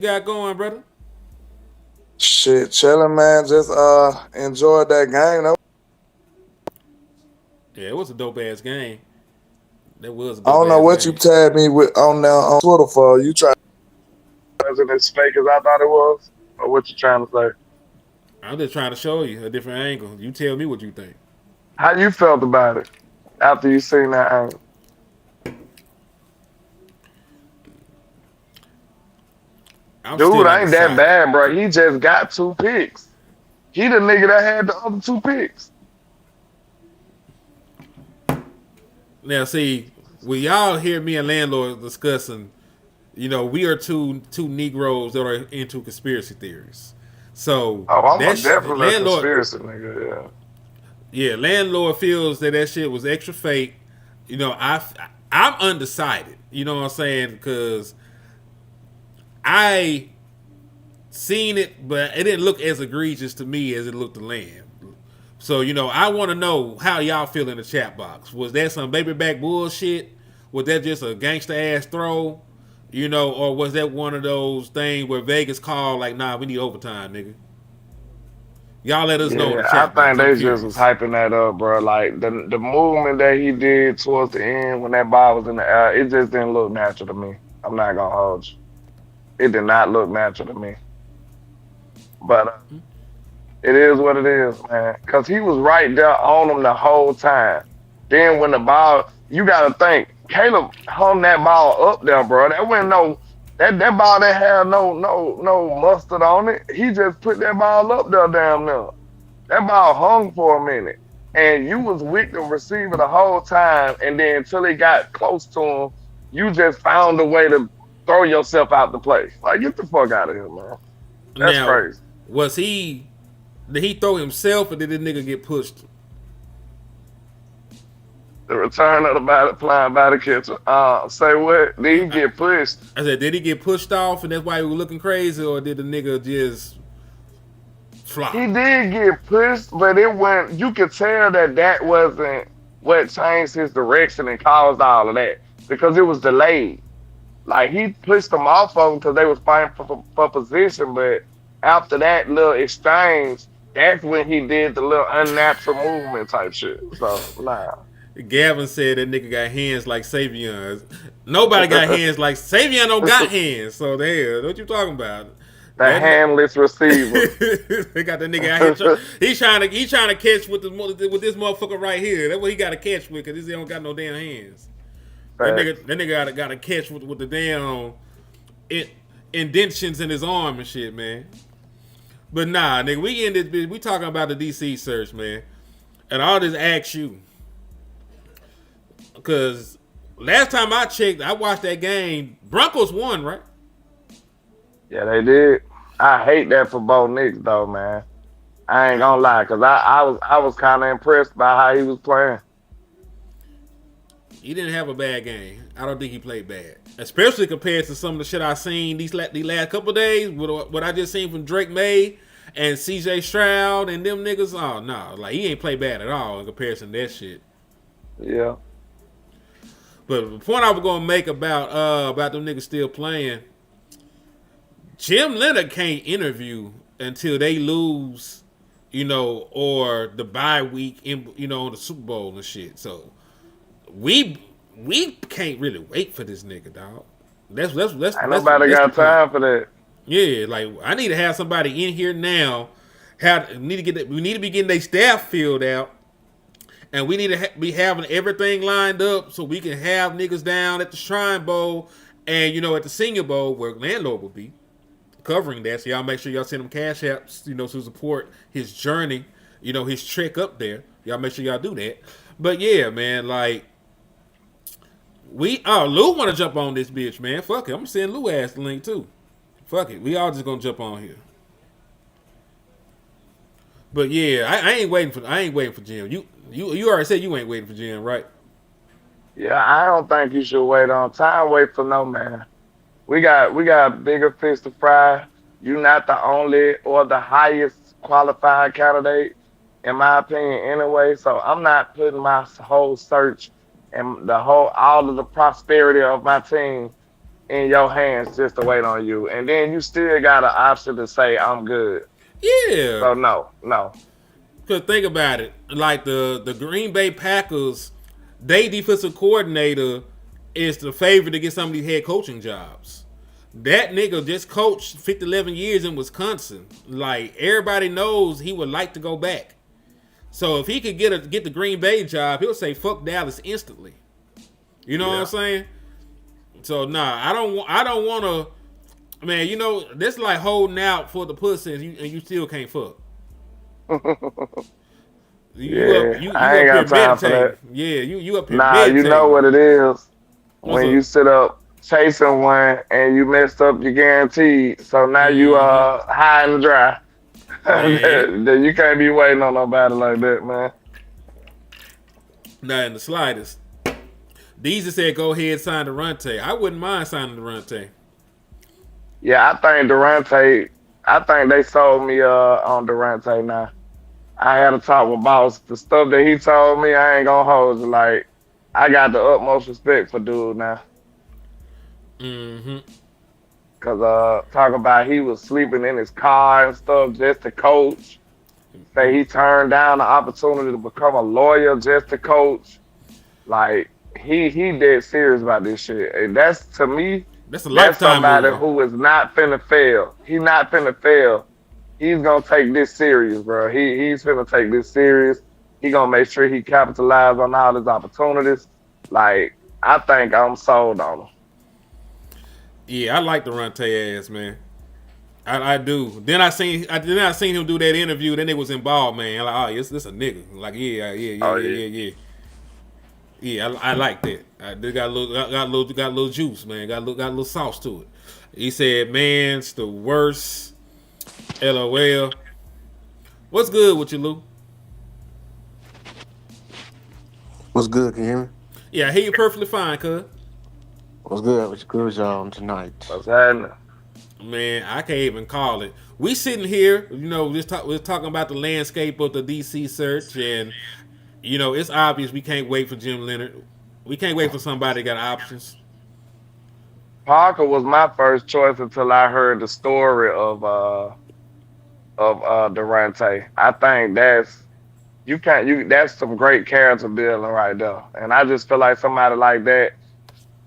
got going, brother? Shit, chilling, man. Just enjoyed that game. Yeah, it was a dope ass game. That was a I dope don't know ass what you game. tagged me with on Twitter for. You try wasn't as fake as I thought it was, or what you trying to say? I'm just trying to show you a different angle. You tell me what you think. How you felt about it after you seen that angle? I'm Dude, still ain't that undecided. bad, bro. He just got 2 picks. He the nigga that had the other 2 picks. Now, see, when y'all hear me and landlord discussing, we are two Negroes that are into conspiracy theories. So Oh, I'm that's definitely a landlord. conspiracy nigga. Yeah, landlord feels that shit was extra fake. I'm undecided. You know what I'm saying? Because I seen it, but it didn't look as egregious to me as it looked to Land. So, I want to know how y'all feel in the chat box. Was that some baby back bullshit? Was that just a gangster ass throw? Or was that one of those things where Vegas called like, nah, we need overtime, nigga? Y'all let us know in Yeah, the I chat box. think I'm they just was curious. hyping that up, bro. Like the movement that he did towards the end when that ball was in the air, it just didn't look natural to me. I'm not gonna hold you. It did not look natural to me. But it is what it is, man. Cause he was right there on him the whole time. Then when the ball, you gotta think, Caleb hung that ball up there, bro. That wasn't no that ball that had no mustard on it. He just put that ball up there damn near. That ball hung for a minute. And you was with the receiver the whole time, and then until he got close to him, you just found a way to throw yourself out the play. Like, get the fuck out of here, man. That's Now, crazy. was he, did he throw himself or did this nigga get pushed? The return of the body, flying body catcher. Say what? Did he I, get pushed? I said, did he get pushed off and that's why he was looking crazy or did the nigga just He flop? did get pushed, but it went. You could tell that that wasn't what changed his direction and caused all of that because it was delayed. Like he pushed them off of them because they was fighting for position, but after that little exchange, that's when he did the little unnatural movement type shit. So nah. Gavin said that nigga got hands like Savion's. Nobody got hands like Savion. Don't got hands. So the hell, what you talking about? The That handless receiver. they got that nigga out here. He trying to catch with this motherfucker right here. That's what he got to catch with because he don't got no damn hands. Facts. That nigga got to catch with the damn it, indentions in his arm and shit, man. But nah, nigga, we in this bitch. We talking about the DC search, man. And I'll just ask you because last time I checked, I watched that game. Broncos won, right? Yeah, they did. I hate that for Bo Nix though, man. I ain't gonna lie, cause I was kind of impressed by how he was playing. He didn't have a bad game. I don't think he played bad, especially compared to some of the shit I seen these last couple of days. What I just seen from Drake May and CJ Stroud and them niggas. Oh no, like he ain't played bad at all in comparison to that shit. Yeah. But the point I was gonna make about them niggas still playing, Jim Leonhard can't interview until they lose, or the bye week in on the Super Bowl and shit. So we we can't really wait for this nigga, dog. Ain't nobody That's the got point. time for that. Yeah, like I need to have somebody in here now. We need to be getting their staff filled out, and we need to be having everything lined up so we can have niggas down at the Shrine Bowl and at the Senior Bowl where landlord will be covering that. So y'all make sure y'all send them cash apps, to support his journey, his trek up there. Y'all make sure y'all do that. But yeah, man, like Lou want to jump on this bitch, man. Fuck it, I'm gonna send Lou ass the link too. Fuck it, we all just gonna jump on here. But yeah, I ain't waiting for Jim. You already said you ain't waiting for Jim, right? Yeah, I don't think you should wait on time. Wait for no man. We got bigger fish to fry. You not the only or the highest qualified candidate, in my opinion, anyway. So I'm not putting my whole search and the whole all of the prosperity of my team in your hands just to wait on you, and then you still got an option to say I'm good. Yeah, So no, no. because think about it. Like the Green Bay Packers, they defensive coordinator is the favorite to get some of these head coaching jobs. That nigga just coached 50, 11 years in Wisconsin. Like everybody knows he would like to go back. So if he could get the Green Bay job, he'll say fuck Dallas instantly. You know what I'm Yeah. saying? So nah, I don't want to. Man, you know that's like holding out for the pussy and you still can't fuck. Yeah, You I up ain't here got time for meditating. that. Yeah, you up here Nah, you know meditating. what it is What's when up? you sit up chasing one and you messed up your guaranteed. So now you Mm-hmm. high and dry. Man, Then you can't be waiting on nobody like that, man. not in the slightest. Deezy said go ahead sign Durante. I wouldn't mind signing Durante. Yeah, I think Durante. I think they sold me on Durante now. I had a talk with boss. The stuff that he told me, I ain't gonna hold you. Like I got the utmost respect for dude now. Mm-hmm. Cause talk about he was sleeping in his car and stuff just to coach. Say he turned down the opportunity to become a lawyer just to coach. Like he dead serious about this shit. And that's to me, That's a that's lifetime somebody movie. who is not finna fail. He not finna fail. He's gonna take this serious, bro. He's finna take this serious. He gonna make sure he capitalize on all his opportunities. Like I think I'm sold on him. Yeah, I like Durante ass, man. I do. Then I seen him do that interview. Then it was involved, man. Like, oh, this a nigga. Like, Oh yeah. yeah. Yeah, I like that. They got a little juice, man. Got a little sauce to it. He said, "Man, it's the worst." LOL. What's good with you, Lou? What's good? Can you hear me? Yeah, I hear you perfectly fine, cuz. What's good? What's good with y'all on tonight? What's happening? Man, I can't even call it. We sitting here, we're talking about the landscape of the DC search, and it's obvious we can't wait for Jim Leonhard. We can't wait for somebody that got options. Parker was my first choice until I heard the story of Durante. I think that's some great character building right there. And I just feel like somebody like that,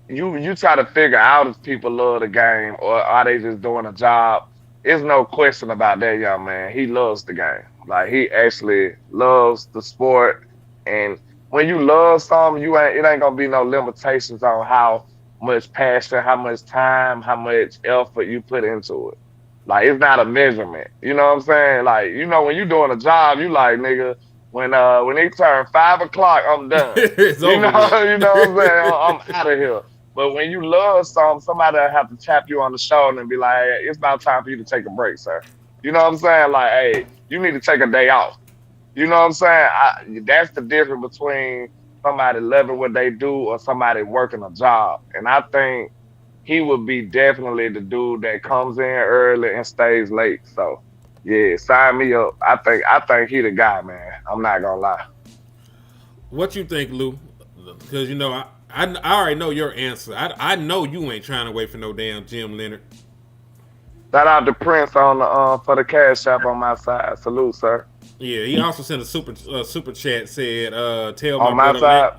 you try to figure out if people love the game or are they just doing a job. There's no question about that young man. He loves the game. Like he actually loves the sport. And when you love something, it ain't gonna be no limitations on how much passion, how much time, how much effort you put into it. Like it's not a measurement. You know what I'm saying? Like, when you doing a job, you like, nigga, when it turn 5 o'clock, I'm done. It's You know, over with. you know what I'm saying? I'm out of here. But when you love something, somebody will have to tap you on the shoulder and be like, hey, it's about time for you to take a break, sir. You know what I'm saying? Like, hey, you need to take a day off. You know what I'm saying? That's the difference between somebody loving what they do or somebody working a job. And I think he would be definitely the dude that comes in early and stays late. So yeah, sign me up. I think he the guy, man. I'm not gonna lie. What you think, Lou? Because I already know your answer. I know you ain't trying to wait for no damn Jim Leonhard. Shout out to Prince on the for the cash shop on my side. Salute, sir. Yeah, he also sent a super chat. Said, "Tell my On my brother side,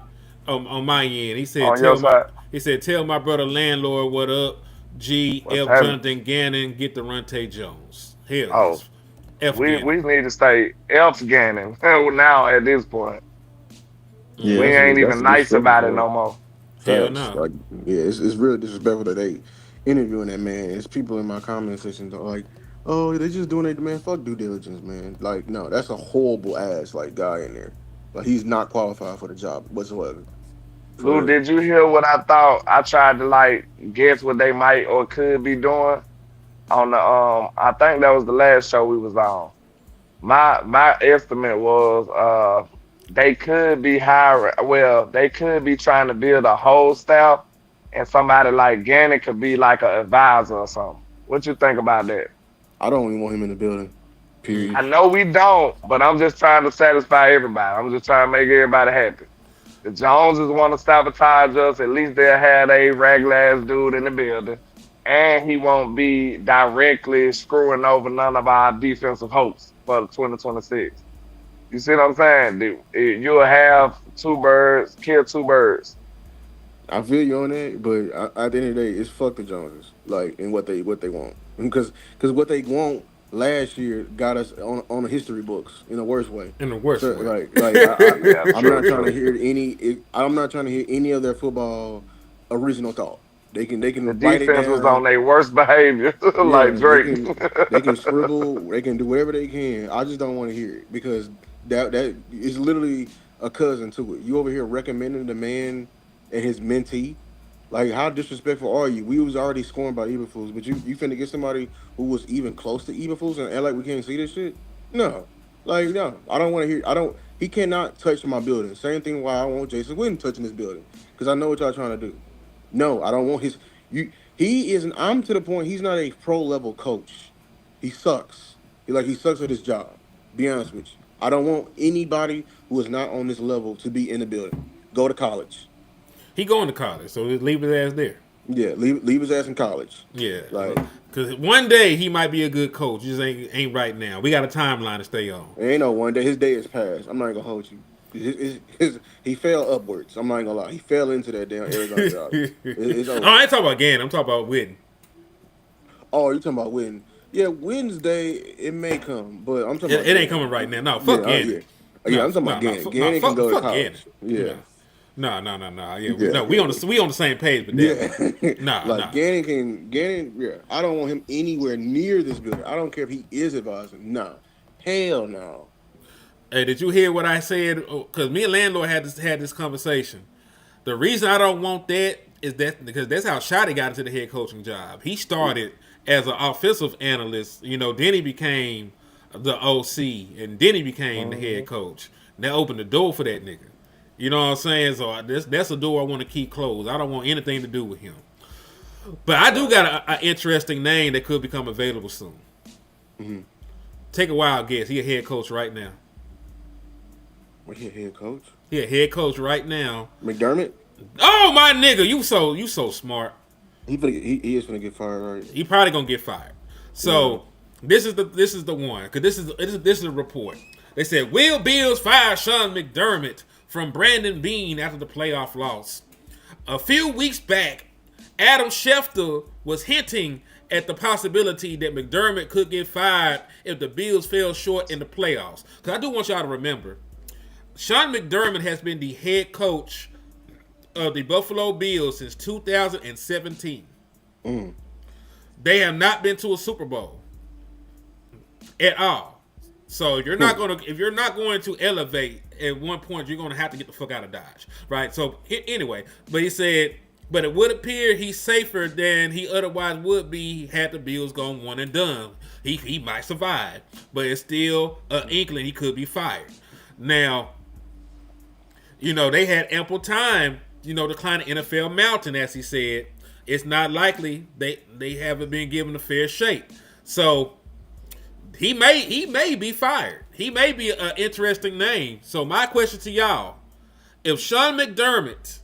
on my end." He said, on your side. tell my brother landlord what up. G What's F happening? Jonathan Gannon get the Runte Jones. Hell Oh, yes, F we Gannon. need to stay Elf Gannon now at this point. Yeah, We Mm-hmm. ain't that's even a nice disrespectful about it for no more. Hell facts. no. Like, yeah, it's really disrespectful that they interviewing that man. It's people in my comment section that are like, oh, they just doing their man. Fuck due diligence, man. Like, no, that's a horrible ass like guy in there. Like, he's not qualified for the job whatsoever. Lou, For real. did you hear what I thought? I tried to like guess what they might or could be doing on the I think that was the last show we was on. My estimate was they could be hiring, well, they could be trying to build a whole staff and somebody like Gannon could be like an advisor or something. What you think about that? I don't even want him in the building. Period. I know we don't, but I'm just trying to satisfy everybody. I'm just trying to make everybody happy. The Joneses want to sabotage us. At least they'll have a regular ass dude in the building. And he won't be directly screwing over none of our defensive hopes for the 2026. You see what I'm saying? You'll have two birds, kill two birds. I feel you on that, but at the end of the day, it's fuck the Joneses, like, and what they want, because what they want last year got us on the history books in the worst way. In the worst So way. Yeah, I'm true, not trying to true. hear I'm not trying to hear any of their football original thought. They The can write it defense was on down. their worst behavior, like Yeah, Drake. they can scribble, they can do whatever they can. I just don't want to hear it because that is literally a cousin to it. You over here recommending the man and his mentee. Like, how disrespectful are you? We was already scorned by Eberflus, but you finna get somebody who was even close to Eberflus and act like we can't see this shit? No. Like, no. I don't want to hear, I don't, he cannot touch my building. Same thing why I want Jason Witten touching this building. Because I know what y'all trying to do. No, I don't want his, he isn't, I'm to the point, he's not a pro level coach. He sucks. He sucks at his job. Be honest with you. I don't want anybody who is not on this level to be in the building. Go to college. He going to college, so just leave his ass there. Yeah, leave his ass in college. Yeah, Like, because one day he might be a good coach. Just ain't right now. We got a timeline to stay on. it ain't no one day. His day is past. I'm not gonna hold you. He fell upwards. I'm not gonna lie. He fell into that damn Arizona job. It's Oh, over. I ain't talking about Gann. I'm talking about Witten. Oh, you talking about Witten? Yeah, Wednesday it may come, but I'm talking about It ain't Gannon. coming right now. No, Yeah, fuck Gannon. yeah, yeah. I'm talking about Gannon. Gannon can go to Fuck Gannon. college. Yeah, No. Yeah, yeah, no, we on the same page with that. yeah. Nah. Like Gannon. Yeah, I don't want him anywhere near this building. I don't care if he is advising. No, hell no. Hey, did you hear what I said? Because me and LandLord had this conversation. The reason I don't want that is that because that's how Shotty got into the head coaching job. He started as an offensive analyst, then he became the OC, and then he became the head coach. That opened the door for that nigga. You know what I'm saying? So that's a door I want to keep closed. I don't want anything to do with him. But I do got an interesting name that could become available soon. Mm-hmm. Take a wild guess. He a head coach right now. What he a head coach? He a head coach right now. McDermott? Oh my nigga, you so smart. He is gonna get fired, right? He probably gonna get fired. So this is the one because this is a report. They said will Bills fire Sean McDermott from Brandon Bean after the playoff loss. A few weeks back, Adam Schefter was hinting at the possibility that McDermott could get fired if the Bills fell short in the playoffs. Because I do want y'all to remember, Sean McDermott has been the head coach of the Buffalo Bills since 2017. They have not been to a Super Bowl at all. So if you're not going to elevate at one point, you're gonna have to get the fuck out of Dodge, right? So anyway, but he said, but it would appear he's safer than he otherwise would be had the Bills gone one and done. He might survive, but it's still an inkling he could be fired. Now, they had ample time, to climb the NFL mountain, as he said. It's not likely they haven't been given a fair shake. So he may be fired. He may be an interesting name. So my question to y'all, if Sean McDermott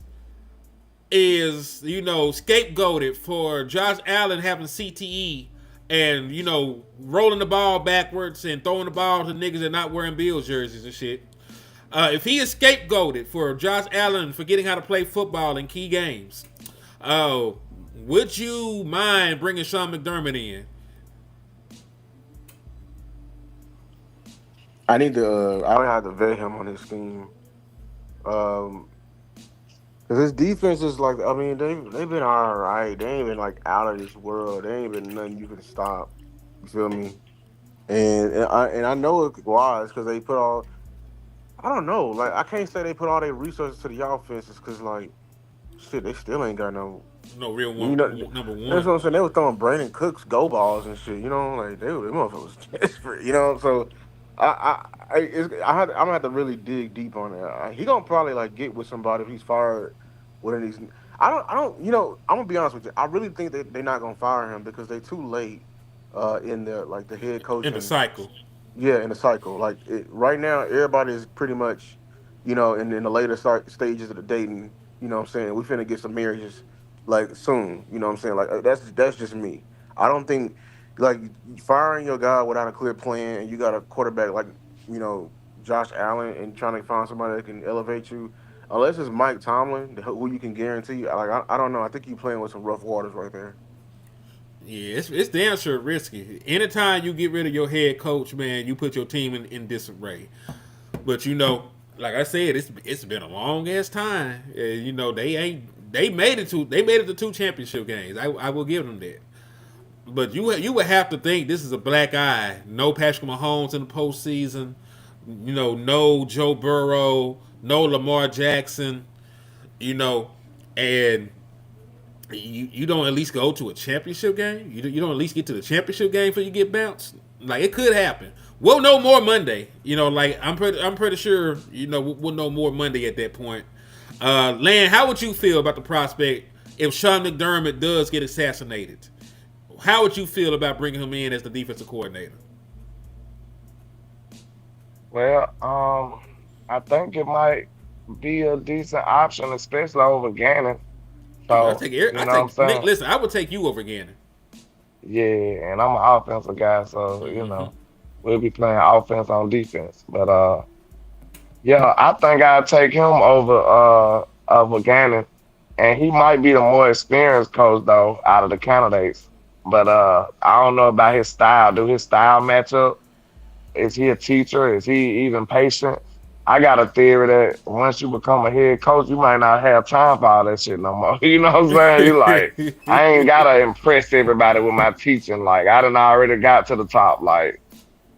is, scapegoated for Josh Allen having CTE and, rolling the ball backwards and throwing the ball to niggas that not wearing Bills jerseys and shit, if he is scapegoated for Josh Allen forgetting how to play football in key games, would you mind bringing Sean McDermott in? I need to. I would have to vet him on his scheme. Because his defense is like. I mean, they've been all right. They ain't been like out of this world. They ain't been nothing you can stop. You feel me? And I know it's wise because they put all. I don't know. Like, I can't say they put all their resources to the offenses because, like, shit, they still ain't got no. No real number one. That's what I'm saying. They was throwing Brandon Cooks go balls and shit. Like they motherfuckers was desperate. So I'm gonna have to really dig deep on it. He gonna probably like get with somebody if he's fired. One of these. I don't. I'm gonna be honest with you. I really think that they're not gonna fire him because they're too late in the head coaching In the cycle. Yeah, in the cycle. Like right now, everybody is pretty much and in the later stages of the dating, what I'm saying, we finna get some marriages like soon. You know what I'm saying? Like that's just me. I don't think like firing your guy without a clear plan and you got a quarterback like you know Josh Allen and trying to find somebody that can elevate you. Unless it's Mike Tomlin, who you can guarantee. I don't know. I think you playing with some rough waters right there. Yeah, it's damn sure risky. Anytime you get rid of your head coach, man, you put your team in disarray. But like I said, it's been a long ass time. They made it to two championship games. I will give them that. But you would have to think this is a black eye. No Patrick Mahomes in the postseason. No Joe Burrow. No Lamar Jackson. You know, and you don't at least go to a championship game. You don't at least get to the championship game before you get bounced. Like it could happen. We'll know more Monday. Like I'm pretty sure. We'll know more Monday at that point. Land, how would you feel about the prospect if Sean McDermott does get assassinated? How would you feel about bringing him in as the defensive coordinator? Well, I think it might be a decent option, especially over Gannon. Oh, I So, take you I know what I'm take Nick. saying? Listen, I would take you over Gannon. Yeah, and I'm an offensive guy, so Mm-hmm. we'll be playing offense on defense. But yeah, I think I'd take him over Gannon, and he might be the more experienced coach though out of the candidates. But I don't know about his style. Do his style match up? Is he a teacher? Is he even patient? I got a theory that once you become a head coach, you might not have time for all that shit no more. You know what I'm saying? You like, I ain't gotta impress everybody with my teaching. Like, I done already got to the top. Like,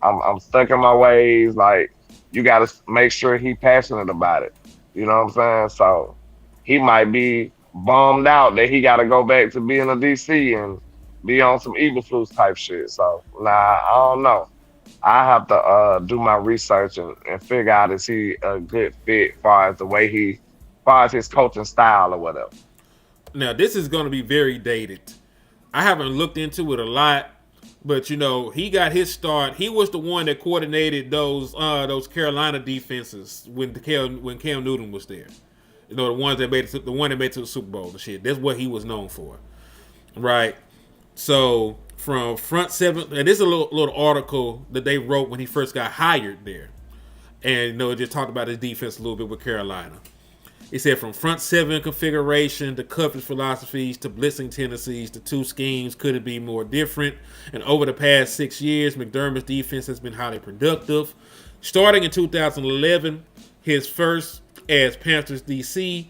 I'm stuck in my ways. Like, you gotta make sure he passionate about it. You know what I'm saying? So he might be bummed out that he gotta go back to being a DC and be on some Eberflus type shit. So nah, I don't know. I have to do my research and figure out is he a good fit far as the way far as his coaching style or whatever. Now this is going to be very dated. I haven't looked into it a lot, but he got his start. He was the one that coordinated those Carolina defenses when Cam Newton was there. The ones that made the one that made it to the Super Bowl and shit. That's what he was known for, right? So from front seven, and this is a little article that they wrote when he first got hired there, and it just talked about his defense a little bit with Carolina. He said from front seven configuration to coverage philosophies to blitzing tendencies, the two schemes couldn't be more different. And over the past 6 years, McDermott's defense has been highly productive. Starting in 2011, his first as Panthers DC,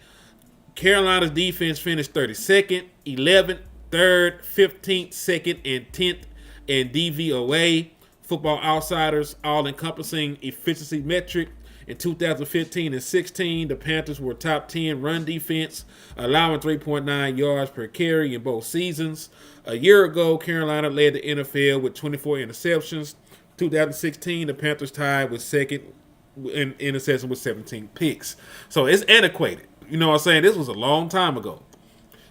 Carolina's defense finished 32nd, 11th, 3rd, 15th, 2nd, and 10th in DVOA, Football Outsiders all-encompassing efficiency metric. In 2015 and 16, the Panthers were top 10 run defense, allowing 3.9 yards per carry in both seasons. A year ago, Carolina led the NFL with 24 interceptions. 2016, the Panthers tied with second in interception with 17 picks. So it's antiquated. You know what I'm saying? This was a long time ago.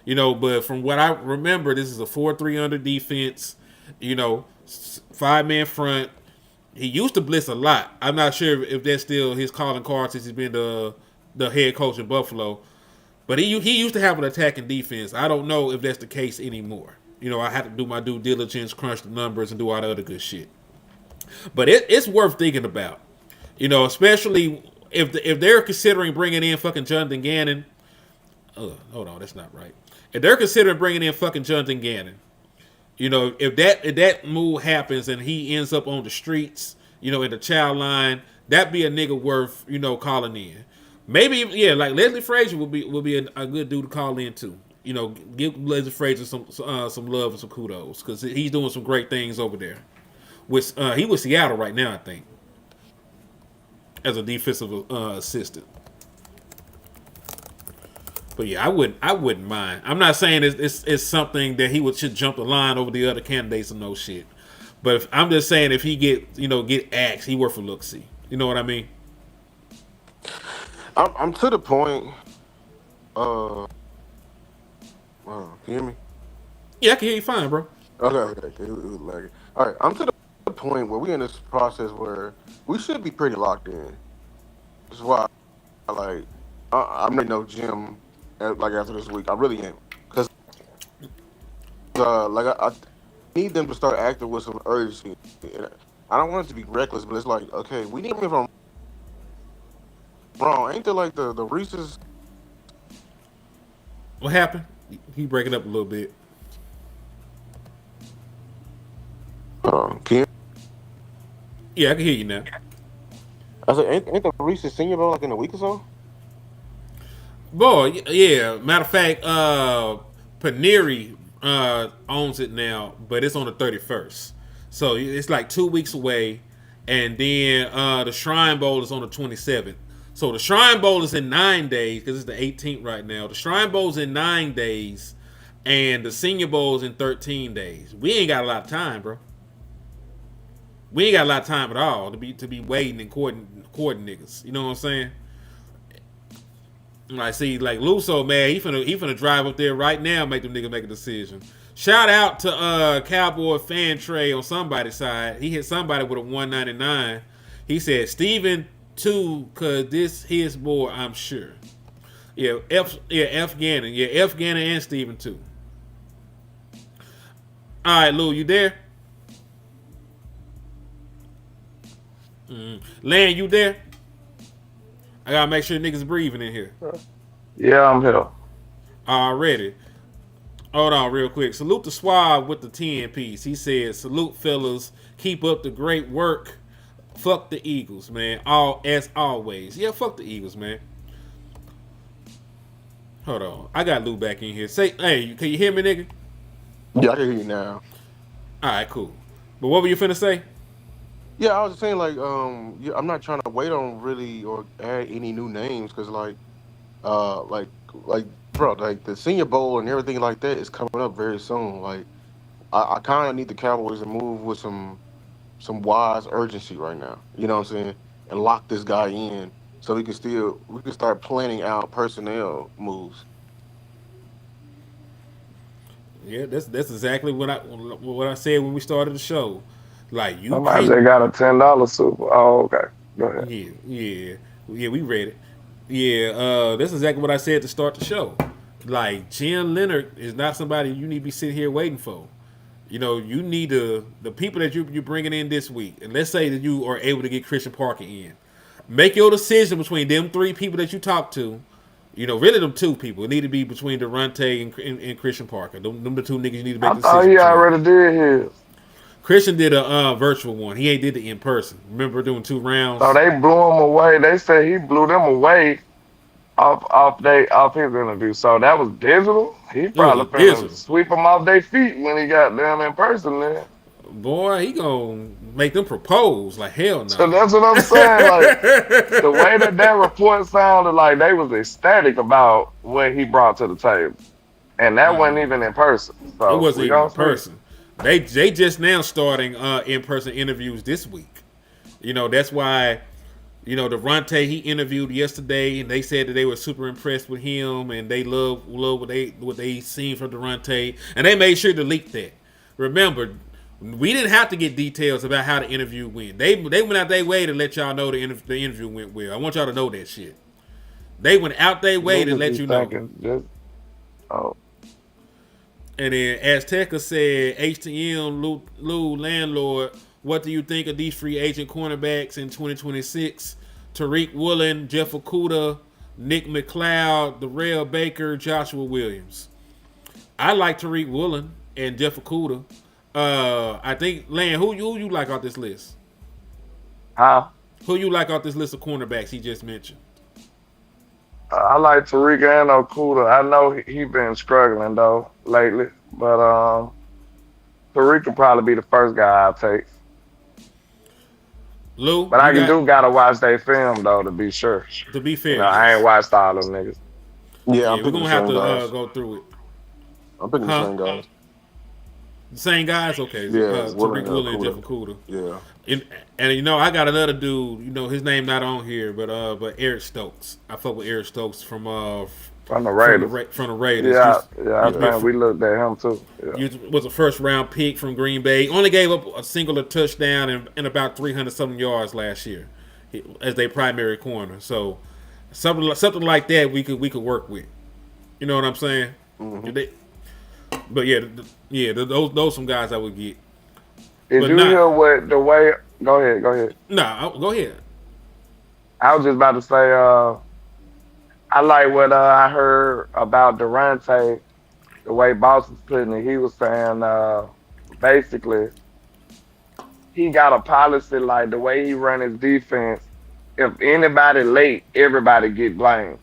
But from what I remember, this is a 4-3 under defense. 5-man front. He used to blitz a lot. I'm not sure if that's still his calling card since he's been the head coach in Buffalo. But he used to have an attacking defense. I don't know if that's the case anymore. I had to do my due diligence, crunch the numbers, and do all the other good shit. But it's worth thinking about. Especially if they're considering bringing in fucking Jonathan Gannon. Hold on, that's not right. If they're considering bringing in fucking Jonathan Gannon, if that move happens and he ends up on the streets, in the child line, that'd be a nigga worth, calling in. Maybe, yeah, like Leslie Frazier would be a good dude to call in too. Give Leslie Frazier some love and some kudos because he's doing some great things over there. He was Seattle right now, I think, as a defensive assistant. But yeah, I wouldn't mind. I'm not saying it's something that should jump the line over the other candidates and no shit. But I'm just saying if he get axed, he worth a look see. You know what I mean? I'm to the point. Uh, can you hear me? Yeah, I can hear you fine, bro. Okay. It was lagging. All right, I'm to the point where we in this process where we should be pretty locked in. This is why. like I'm not no Jim like after this week. I really am because like I need them to start acting with some urgency. And I don't want it to be reckless, but it's like okay, we need me if I'm wrong. Ain't there like the Reese's? What happened? He breaking up a little bit. Can you, Yeah, I can hear you now. I said ain't the Reese's Senior Bowl like in a week or so? Boy, yeah. Matter of fact, Paneri owns it now, but it's on the 31st. So it's like 2 weeks away. And then the Shrine Bowl is on the 27th. So the Shrine Bowl is in 9 days because it's the 18th right now. The Shrine Bowl is in 9 days, and the Senior Bowl is in 13 days. We ain't got a lot of time, bro. We ain't got a lot of time at all to be waiting and courting niggas. You know what I'm saying? Like, see, like Luso, man, he finna drive up there right now, and make them niggas make a decision. Shout out to Cowboy Fan Trey on somebody's side. He hit somebody with a 199. He said Steven too, cause this his boy, I'm sure. F Gannon. Yeah, F Gannon and Steven too. Alright, Lou, you there? Land, you there? I gotta make sure niggas breathing in here. Yeah, I'm here. Already. Hold on real quick. Salute the Swab with the 10 piece. He said, salute fellas. Keep up the great work. Fuck the Eagles, man. All as always. Yeah, fuck the Eagles, man. Hold on. I got Lou back in here. Say, hey, can you hear me, nigga? Yeah, I can hear you now. Alright, cool. But what were you finna say? Yeah, I was just saying like yeah, I'm not trying to wait on really or add any new names because like bro, like the Senior Bowl and everything like that is coming up very soon. Like I kind of need the Cowboys to move with some wise urgency right now. You know what I'm saying? And lock this guy in so we can start planning out personnel moves. Yeah, that's exactly what I said when we started the show. Like you Somebody can't. just got a $10 super. Oh, okay. Go ahead. Yeah, we read it. Yeah, that's exactly what I said to start the show. Like Jim Leonhard is not somebody you need to be sitting here waiting for. You know, you need the people that you're bringing in this week, and let's say that you are able to get Christian Parker in. Make your decision between them three people that you talk to. You know, really them two people. It need to be between Durante and Christian Parker. Them the two niggas you need to make I the thought decision he between. already did his. Christian did a virtual one. He ain't did the in person. Remember doing 2 rounds? So they blew him away. They said he blew them away off his interview. So that was digital. He It was probably a finna digital. sweep them off their feet when he got them in person then. Boy, he gonna make them propose. Like, hell So no. that's what I'm saying. Like the way that report sounded, like they was ecstatic about what he brought to the table, and that wasn't even in person. It So wasn't we even gonna in see. person. They just now starting in person interviews this week. You know, that's why, you know, Devontae, he interviewed yesterday, and they said that they were super impressed with him, and they love what they seen from Devontae, and they made sure to leak that. Remember, we didn't have to get details about how the interview went. They went out their way to let y'all know the interview went well. I want y'all to know that shit. They went out their way to Niggas let be you know. thinking just oh. And then Azteca said, HTM, Lou LandLord, what do you think of these free agent cornerbacks in 2026? Tariq Woolen, Jeff Okuda, Nick McLeod, Darrell Baker, Joshua Williams. I like Tariq Woolen and Jeff Okuda. I think, Land, who you like off this list? Huh? Who you like off this list of cornerbacks he just mentioned? I like Tariq and Okuda. I know he been struggling though lately, but Tariq can probably be the first guy I'll take. Lou, But you I got, do gotta watch their film though to be sure. to be You fair, know, I ain't yes. watched all them niggas. Yeah, I'm Yeah, we're picking going the to have same to guys. go through it. I'm picking the Huh? same guys. The same guys? Okay. Yeah, Tariq Woolen, Woolen and Jeff Okuda. Okuda. Yeah. And you know, I got another dude. You know, his name not on here, but Eric Stokes. I fuck with Eric Stokes from From the Raiders. from the Raiders. Yeah, yeah, I Used to be think we looked at him too. Yeah. was a first round pick from Green Bay. Only gave up a singular touchdown and about 300 something yards last year as their primary corner. So something like that we could work with. You know what I'm saying? Hmm. They, but yeah, those some guys I would get. Did But you not hear what the way? Go ahead, go ahead. nah. Go ahead. I was just about to say, I like what I heard about Durante, the way Boss was putting it. He was saying, basically, he got a policy like the way he run his defense. If anybody late, everybody get blamed.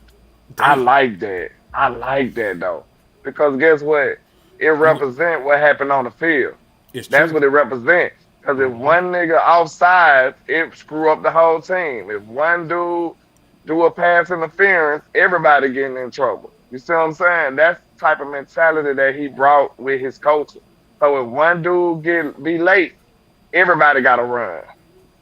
I Damn. like that. I like that though, because guess what? It You represent what happened on the field. it's That's true. what it represents. Because if Hmm. one nigga offside, it screw up the whole team. If one dude do a pass interference, everybody getting in trouble. You see what I'm saying? That's the type of mentality that he brought with his coaching. So if one dude be late, everybody got to run.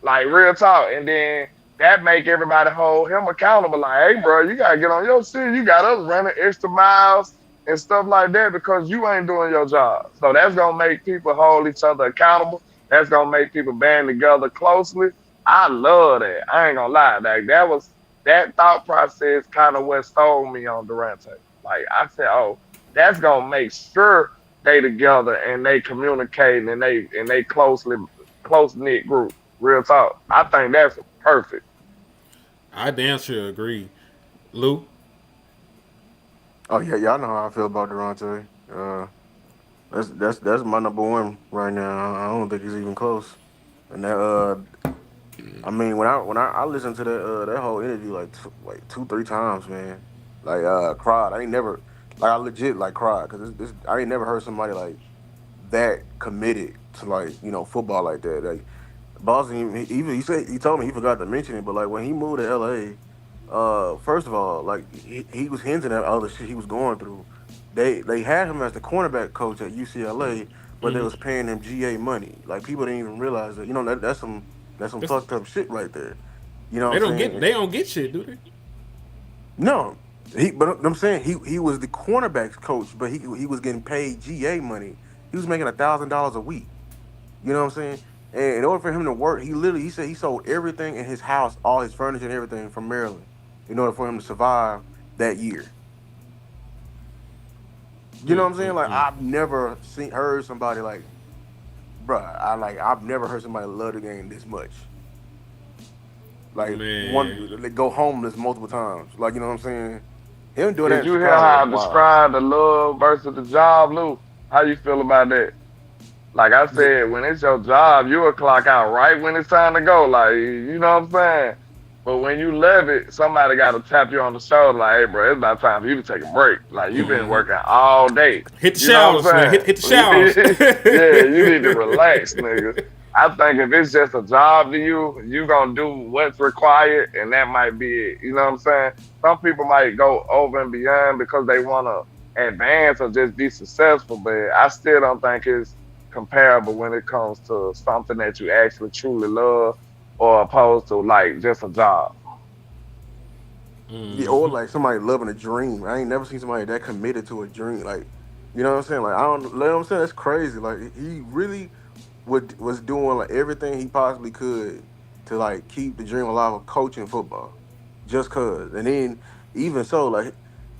Like real talk. And then that make everybody hold him accountable. Like, hey, bro, you gotta get on your shit. You got us running extra miles and stuff like that because you ain't doing your job. So that's gonna make people hold each other accountable. That's gonna make people band together closely. I love that. I ain't gonna lie. Like that thought process kind of what sold me on Durante. Like I said, oh, that's gonna make sure they together and they communicate and they close knit group. Real talk. I think that's perfect. I damn sure agree. Lou. Oh yeah, y'all know how I feel about Durante. That's my number one right now. I don't think he's even close. And that I mean when I listened to that whole interview like two three times, man. Like cried. I ain't never like I legit like cried because this I ain't never heard somebody like that committed to like football like that. Like Boston, he said he told me he forgot to mention it, but like when he moved to LA, first of all, like he was hinting at all the shit he was going through. They had him as the cornerback coach at UCLA, but they Hmm. was paying him GA money. Like people didn't even realize that. That's some That's, fucked up shit right there. You know what they I'm don't get saying? they don't get shit, do they? No, but I'm saying he was the cornerbacks coach, but he was getting paid GA money. He was making $1,000 a week. You know what I'm saying? And in order for him to work, he said he sold everything in his house, all his furniture and everything from Maryland, in order for him to survive that year. You know what I'm saying? Like Mm-mm-mm. I've never heard somebody like, bruh, I've never heard somebody love the game this much. Like Man, one they go homeless multiple times. Like you know what I'm saying? Him doing that Did in you hear Chicago how is I wild. described the love versus the job, Lou? How you feel about that? Like I Yeah. said, when it's your job, you'll clock out right when it's time to go. Like, you know what I'm saying? But when you love it, somebody got to tap you on the shoulder, like, hey, bro, it's about time for you to take a break. Like, you've been Hmm. working all day. hit the You know what showers, man. Hit the I'm showers. saying? Yeah, you need to relax, nigga. I think if it's just a job to you, you going to do what's required, and that might be it. You know what I'm saying? Some people might go over and beyond because they want to advance or just be successful, but I still don't think it's comparable when it comes to something that you actually truly love or opposed to like just a job. Yeah, or Hmm. like somebody loving a dream. I ain't never seen somebody that committed to a dream. Like, you know what I'm saying? Like, I don't, you know what I'm saying? That's crazy. Like, he really was doing like everything he possibly could to like keep the dream alive of coaching football, just cause. And then even so, like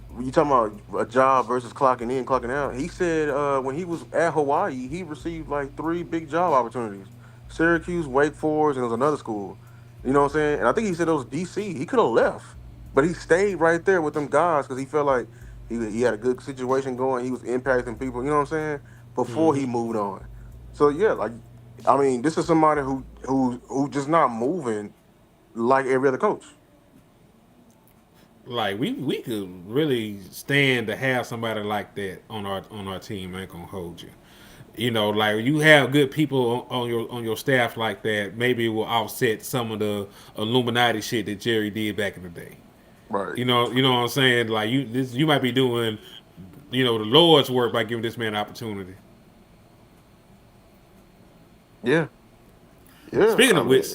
when you talking about a job versus clocking in, clocking out, he said when he was at Hawaii, he received like three big job opportunities: Syracuse, Wake Forest, and there was another school. You know what I'm saying? And I think he said it was DC. He could have left, but he stayed right there with them guys because he felt like he had a good situation going. He was impacting people. You know what I'm saying? Before he Hmm. moved on. So yeah, like I mean, this is somebody who just not moving like every other coach. Like we could really stand to have somebody like that on our team. I ain't gonna hold you. You know, like you have good people on your staff like that. Maybe it will offset some of the Illuminati shit that Jerry did back in the day. Right. You know what I'm saying? Like you might be doing, the Lord's work by giving this man an opportunity. Yeah. Yeah. Speaking I of which,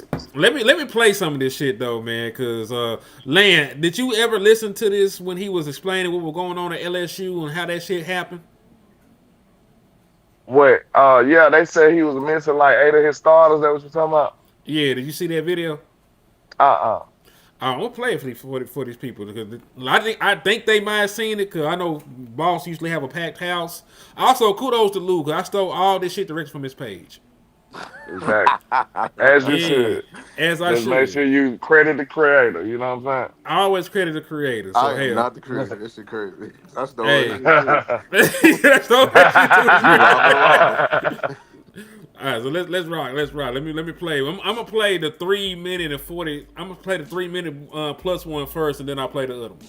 mean, let me play some of this shit though, man. Cause Land, did you ever listen to this when he was explaining what was going on at LSU and how that shit happened? What? Yeah, they said he was missing like eight of his starters. That what you talking about? Yeah, did you see that video? Uh-uh. I'm gonna play it for these people because I think they might have seen it because I know Boss usually have a packed house. Also, kudos to Lou because I stole all this shit directly from his page. Exactly. As you Yeah, should. as I Just make should. sure you credit the creator. You know what I always credit the creator. So I am hell, not the creator. This shit crazy. I stole that hey, shit too. I'm so that shit You robbed the raw. saying? All right, so let's rock. Let's rock. Let me play. I'm gonna play the 3 minute and 40. I'm gonna play the 3 minute plus one first, and then I'll play the other one.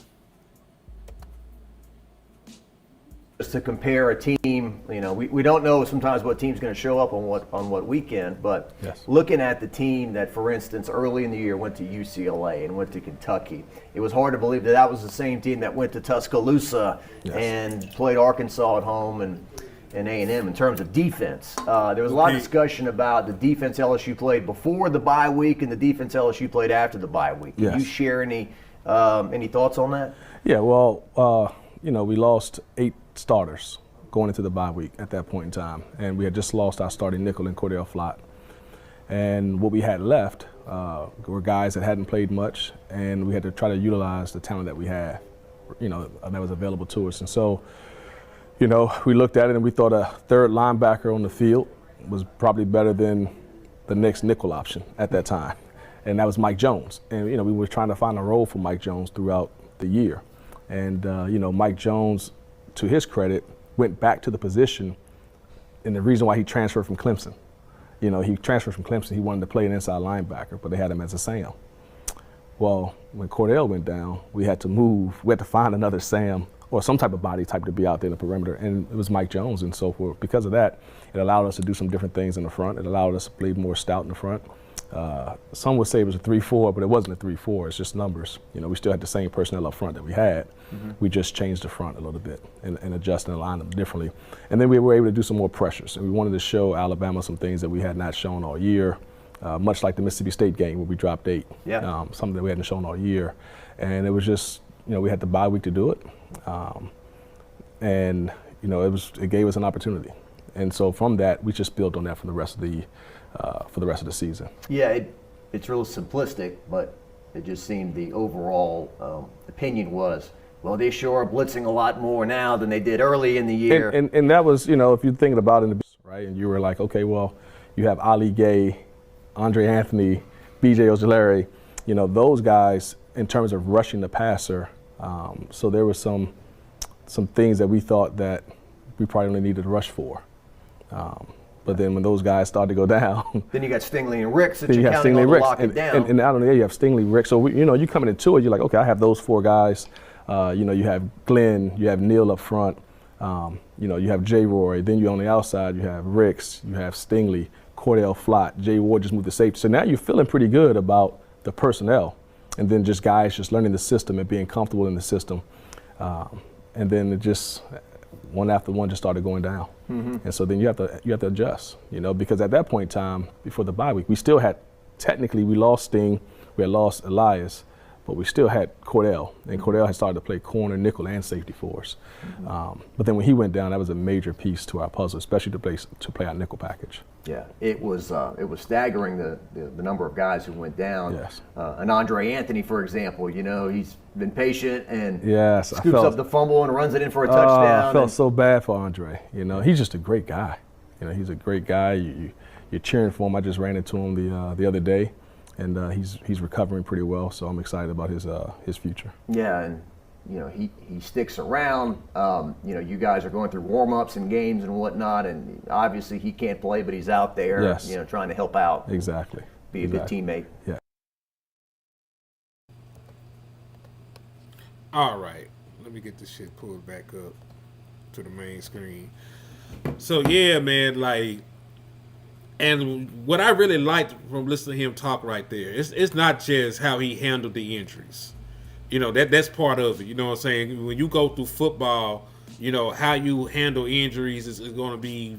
Just to compare a team, we don't know sometimes what team's going to show up on what weekend, but looking at the team that, for instance, early in the year went to UCLA and went to Kentucky, it was hard to believe that was the same team that went to Tuscaloosa and played Arkansas at home and A&M in terms of defense. There was a lot of discussion about the defense LSU played before the bye week and the defense LSU played after the bye week. Can you share any thoughts on that? Yeah, well, we lost 8 starters going into the bye week at that point in time, and we had just lost our starting nickel in Cordell Flott. And what we had left were guys that hadn't played much, and we had to try to utilize the talent that we had, that was available to us. And so, we looked at it and we thought a third linebacker on the field was probably better than the next nickel option at that time, and that was Mike Jones. And we were trying to find a role for Mike Jones throughout the year. And Mike Jones, to his credit, went back to the position, and the reason why he transferred from Clemson. He transferred from Clemson. He wanted to play an inside linebacker, but they had him as a Sam. Well, when Cordell went down, we had to move. We had to find another Sam or some type of body type to be out there in the perimeter, and it was Mike Jones. And so because of that, it allowed us to do some different things in the front. It allowed us to play more stout in the front. Some would say it was a 3-4, but it wasn't a 3-4. It's just numbers. We still had the same personnel up front that we had. Mm-hmm. We just changed the front a little bit and adjusted and aligned them differently. And then we were able to do some more pressures. And we wanted to show Alabama some things that we had not shown all year, much like the Mississippi State game where we dropped 8. Yeah. Something that we hadn't shown all year. And it was just, we had the bye week to do it. It gave us an opportunity. And so from that, we just built on that for the rest of the season. Yeah, it's real simplistic, but it just seemed the overall opinion was, well, they sure are blitzing a lot more now than they did early in the year. And that was, if you're thinking about it, right, and you were like, okay, well, you have Ali Gay, Andre Anthony, B.J. Ojulari, those guys in terms of rushing the passer. So there were some things that we thought that we probably only needed to rush for. But then when those guys started to go down, then you got Stingley and Ricks that you're counting on to lock it down. And out on the air you have Stingley, Ricks. So you coming into it, you're like, okay, I have those 4 guys. You have Glenn, you have Neil up front, you have J. Roy. Then you on the outside, you have Ricks, you have Stingley, Cordell Flott, Jay Ward just moved to safety. So now you're feeling pretty good about the personnel, and then just guys just learning the system and being comfortable in the system, and then it just one after one just started going down. Mm-hmm. And so then you have to adjust, because at that point in time, before the bye week, we still had, technically we lost Sting, we had lost Elias, but we still had Cordell, and Cordell had started to play corner, nickel, and safety for us. Mm-hmm. But then when he went down, that was a major piece to our puzzle, especially to play our nickel package. Yeah, it was staggering the number of guys who went down. Yes. And Andre Anthony, for example, he's been patient and scoops up the fumble and runs it in for a touchdown. I felt so bad for Andre. He's just a great guy. He's a great guy. You're cheering for him. I just ran into him the other day, and he's recovering pretty well. So I'm excited about his future. Yeah, and he sticks around. You guys are going through warm-ups and games and whatnot, and obviously he can't play, but he's out there, trying to help out. Exactly. Be a good teammate. Yeah. All right, let me get this shit pulled back up to the main screen. So yeah, man, and what I really liked from listening to him talk right there, it's not just how he handled the injuries. That's part of it. You know what I'm saying? When you go through football, how you handle injuries is going to be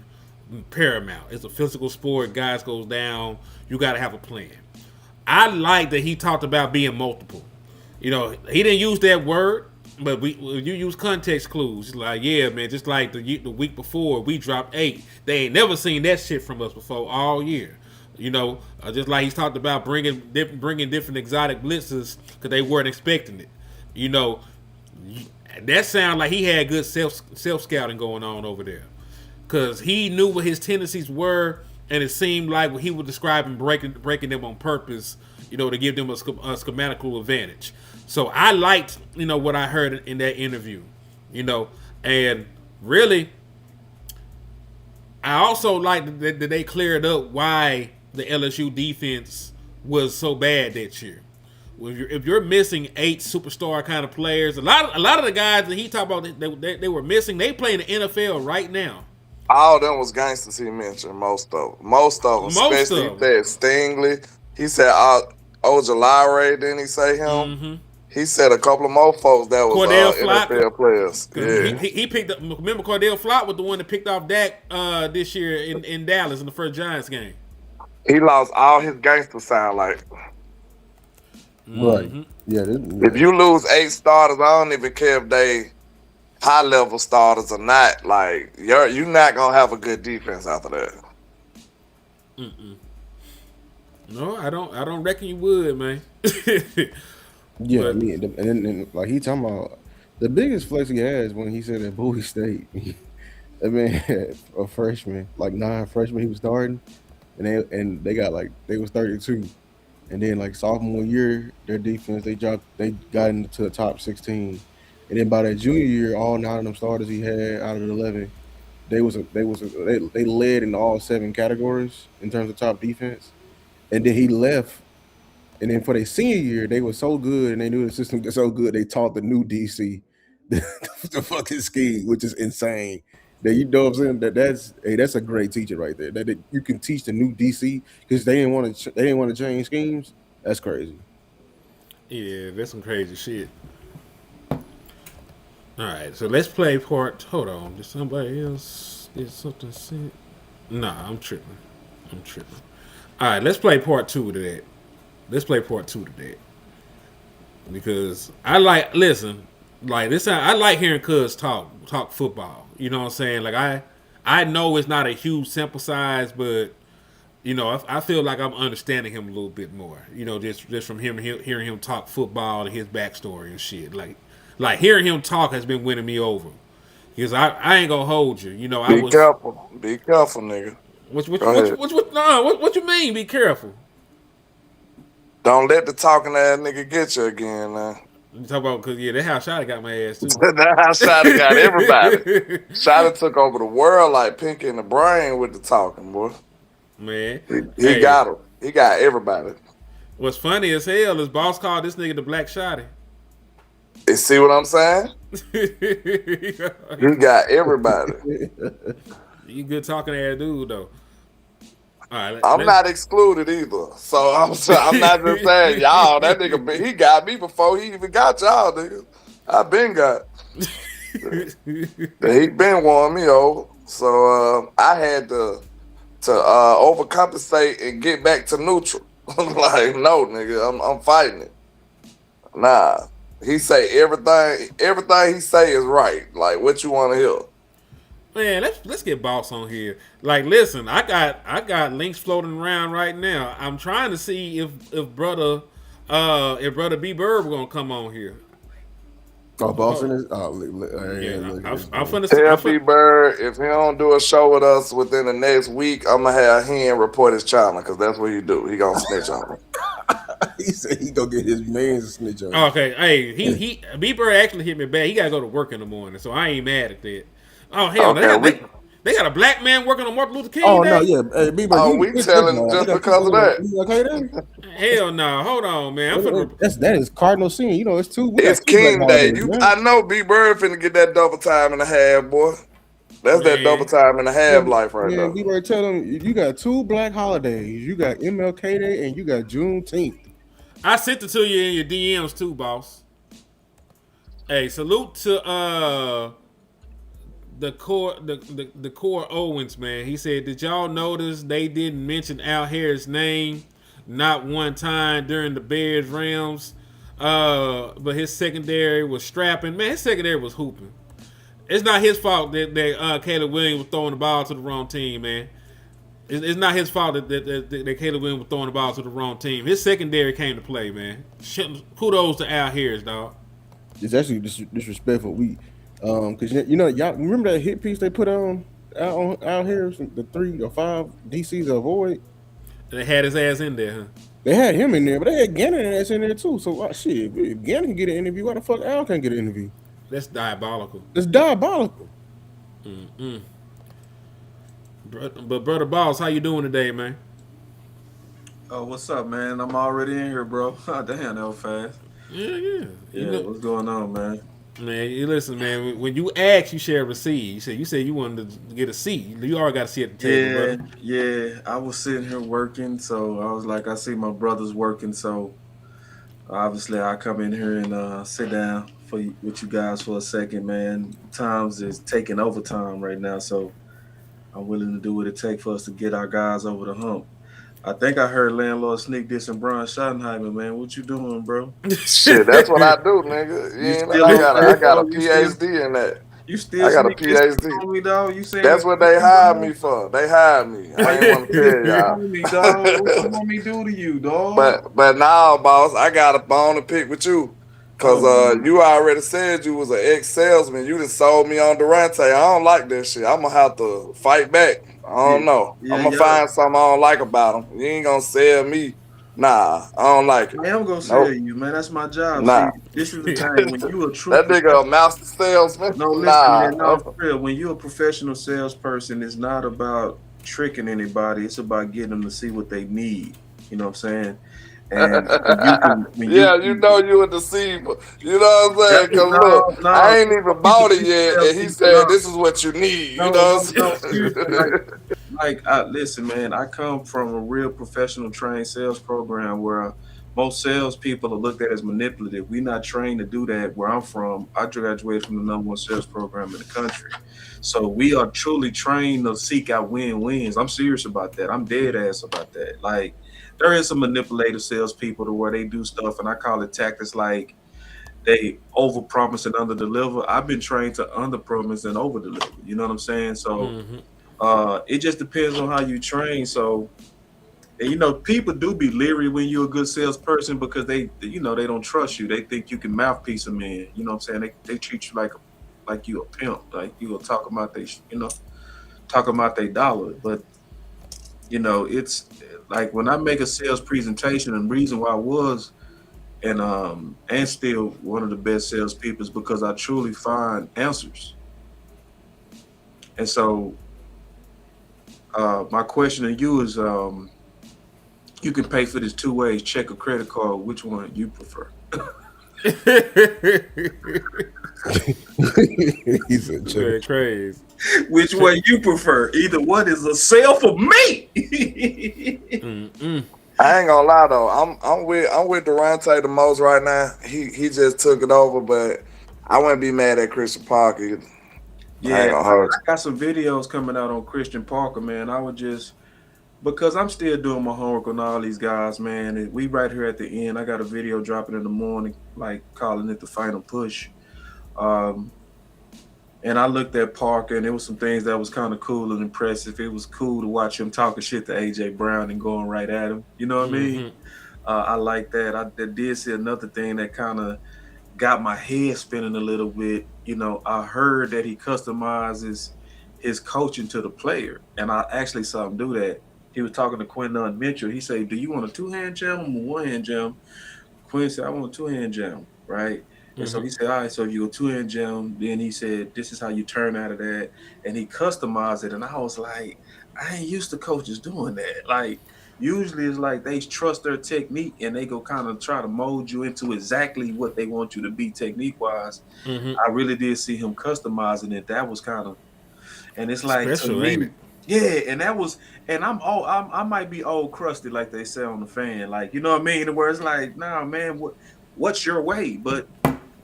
paramount. It's a physical sport. Guys goes down. You got to have a plan. I like that he talked about being multiple. He didn't use that word, but you use context clues. Like, yeah, man, just like the week before, we dropped 8. They ain't never seen that shit from us before all year. Just like he's talked about bringing different exotic blitzes because they weren't expecting it. You know, that sounds like he had good self scouting going on over there because he knew what his tendencies were, and it seemed like what he was describing breaking them on purpose. To give them a schematical advantage. So I liked what I heard in that interview. And really, I also liked that they cleared up why the LSU defense was so bad that year. If you're missing 8 superstar kind of players, a lot of the guys that he talked about they were missing, they play in the NFL right now. All of them was gangsters he mentioned, most of them. Especially he said Stingley. He said Ojolari, didn't he say him? Mm-hmm. He said a couple of more folks that was NFL players. Yeah. He picked up. Remember, Cordell Flott was the one that picked off Dak this year in Dallas in the first Giants game. He lost all his gangster sound like. Right. Yeah. If you lose 8 starters, I don't even care if they high level starters or not. Like you're not gonna have a good defense after that. No, I don't reckon you would, man. Yeah, but, and like he talking about the biggest flex he has when he said at Bowie State. I mean, a freshman, like 9 freshmen he was starting, and they got they was 32, and then like sophomore year their defense they got into the top 16, and then by that junior year all 9 of them starters he had out of the 11, they led in all 7 categories in terms of top defense, and then he left. And then for their senior year, they were so good and they knew the system was so good, they taught the new DC the fucking scheme, which is insane. That you know what I'm saying? That's a great teacher right there. That you can teach the new DC because they didn't want to change schemes. That's crazy. Yeah, that's some crazy shit. All right, so let's play part. Hold on, did somebody else did something said? Nah, I'm tripping. All right, let's play part 2 to that. Because I like hearing Cuz talk football. You know what I'm saying? Like I know it's not a huge sample size, but I feel like I'm understanding him a little bit more. Just from hearing him talk football and his backstory and shit. Like hearing him talk has been winning me over. Because I ain't gonna hold you. Be careful, nigga. What you mean? Be careful. Don't let the talking ass nigga get you again, man. You talk about because that's how Shotty got my ass too. That's how Shotty got everybody. Shotty took over the world like Pinky in the Brain with the talking, boy. Man, he got him. He got everybody. What's funny as hell is Boss called this nigga the Black Shotty. You see what I'm saying? He got everybody. You good talking ass dude though. All right, I'm not excluded either, so I'm not just saying y'all. That nigga, he got me before he even got y'all, nigga. I been got. He been won me over, so I had to overcompensate and get back to neutral. Like no, nigga, I'm fighting it. Nah, he say everything he say is right. Like what you want to hear. Man, let's get Boss on here. Like, listen, I got links floating around right now. I'm trying to see if brother B Bird were gonna come on here. Oh, Boss in his. I'm finna tell B Bird if he don't do a show with us within the next week, I'm gonna have him report his channel because that's what he do. He gonna snitch on me. He said he gonna get his man to snitch on. Okay, hey, he B Bird actually hit me bad. He gotta go to work in the morning, so I ain't mad at that. Oh hell, okay, they got a black man working on Martin Luther King Day? No, yeah. Hey, we telling just because of that. Hell no, hold on, man. That is Cardinal Senior. It's 2 weeks. It's King Day. I know B Bird finna get that double time and a half, boy. That's that double time and a half life right now. B Bird tell them you got 2 black holidays. You got MLK Day and you got Juneteenth. I sent it to you in your DMs too, boss. Hey, salute to the core Owens, man. He said, did y'all notice they didn't mention Al Harris' name not one time during the Bears Rams? But his secondary was strapping. Man, his secondary was hooping. It's not his fault that Caleb Williams was throwing the ball to the wrong team, man. It's not his fault that Caleb Williams was throwing the ball to the wrong team. His secondary came to play, man. Kudos to Al Harris, dog. It's actually disrespectful. Because y'all remember that hit piece they put out here, the 3 or 5 DCs to avoid. They had his ass in there, huh? They had him in there, but they had Gannon ass in there too. So shit, if Gannon can get an interview, why the fuck Al can't get an interview? That's diabolical. It's diabolical. But brother Boss, how you doing today, man? Oh, what's up, man? I'm already in here, bro. Damn, that was fast. Yeah. Yeah, what's going on, man? Man, you listen, man. When you ask, you share a receipt. You said you wanted to get a seat. You already got a seat at the table, brother. Yeah. I was sitting here working, so I was like, I see my brothers working, so obviously I come in here and sit down with you guys for a second, man. Times is taking overtime right now, so I'm willing to do what it takes for us to get our guys over the hump. I think I heard LandLord sneak this and Brian Schottenheimer, man. What you doing, bro? Shit, that's what I do, nigga. I got a PhD in that. You still I got a sneak this PhD. on me, dog? You saying That's what they hired me for. They hired me. I ain't want to tell y'all. me, dog. What you want me to do to you, dog? But now, boss, I got a bone to pick with you. Cause you already said you was an ex-salesman. You just sold me on Durante. I don't like that shit. I'm gonna have to fight back. I don't know. I'm gonna find something I don't like about him. You ain't gonna sell me. Nah, I don't like it. I am gonna sell you, man. That's my job. Nah. See, this is the thing when you a true that nigga a master salesman. No, listen, man. No, for real. When you're a professional salesperson, it's not about tricking anybody. It's about getting them to see what they need. You know what I'm saying? And you know you a deceiver. You know what I'm saying? Because look, I ain't even bought it yet, and he said this is what you need. You know what I'm saying? Listen, man, I come from a real professional trained sales program where most salespeople are looked at as manipulative. We're not trained to do that where I'm from. I graduated from the #1 sales program in the country. So we are truly trained to seek out win-wins. I'm serious about that. I'm dead ass about that. Like, there is some manipulative salespeople to where they do stuff, and I call it tactics like they overpromise and underdeliver. I've been trained to underpromise and overdeliver. You know what I'm saying? So it just depends on how you train. So, and, people do be leery when you're a good salesperson because they don't trust you. They think you can mouthpiece them in. You know what I'm saying? They treat you like you a pimp, like you will talk about their dollar. But it's like when I make a sales presentation, and the reason why I was and still one of the best salespeople is because I truly find answers. And so my question to you is, you can pay for this 2 ways, check or credit card. Which one you prefer? He's a very crazy. Which one you prefer? Either one is a sale for me. I ain't gonna lie though. I'm with Durante the most right now. He just took it over, but I wouldn't be mad at Christian Parker. Yeah, I got some videos coming out on Christian Parker, man. I would just, because I'm still doing my homework on all these guys, man. And we right here at the end. I got a video dropping in the morning, like calling it the final push. And I looked at Parker, and there was some things that was kind of cool and impressive. It was cool to watch him talking shit to A.J. Brown and going right at him. You know what I mean? I like that. I did see another thing that kind of got my head spinning a little bit. I heard that he customizes his coaching to the player, and I actually saw him do that. He was talking to Quinton Mitchell. He said, "Do you want a 2-hand jam or a 1-hand jam?" Quinn said, "I want a 2-hand jam," right? And so he said, "All right, so if you go 2-hand jam," then he said, "This is how you turn out of that." And he customized it. And I was like, I ain't used to coaches doing that. Like, usually it's like they trust their technique and they go kind of try to mold you into exactly what they want you to be technique-wise. I really did see him customizing it. That was kind of, and it's like, special, to me, ain't it? yeah, and that was, and I might be old crusty, like they say on the fan, like, you know what I mean? Where it's like, nah, man, what's your way? But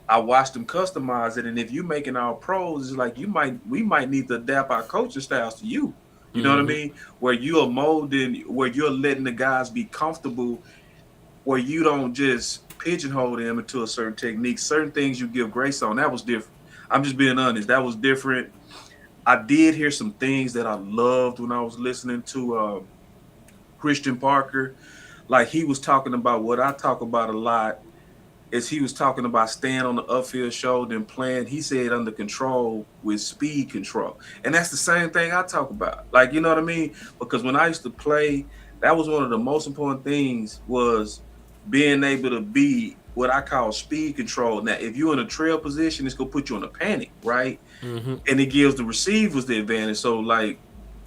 I watched them customize it, and if you making our pros, it's like we might need to adapt our coaching styles to you. You know what I mean? Where you are molding, where you're letting the guys be comfortable, where you don't just pigeonhole them into a certain technique. Certain things you give grace on. That was different. I'm just being honest. That was different. I did hear some things that I loved when I was listening to Christian Parker. Like he was talking about what I talk about a lot is he was talking about staying on the upfield shoulder and playing, he said, under control with speed control. And that's the same thing I talk about. Like, you know what I mean? Because when I used to play, that was one of the most important things was being able to be what I call speed control. Now, if you're in a trail position, it's going to put you in a panic, right? Mm-hmm. And it gives the receivers the advantage. So, like,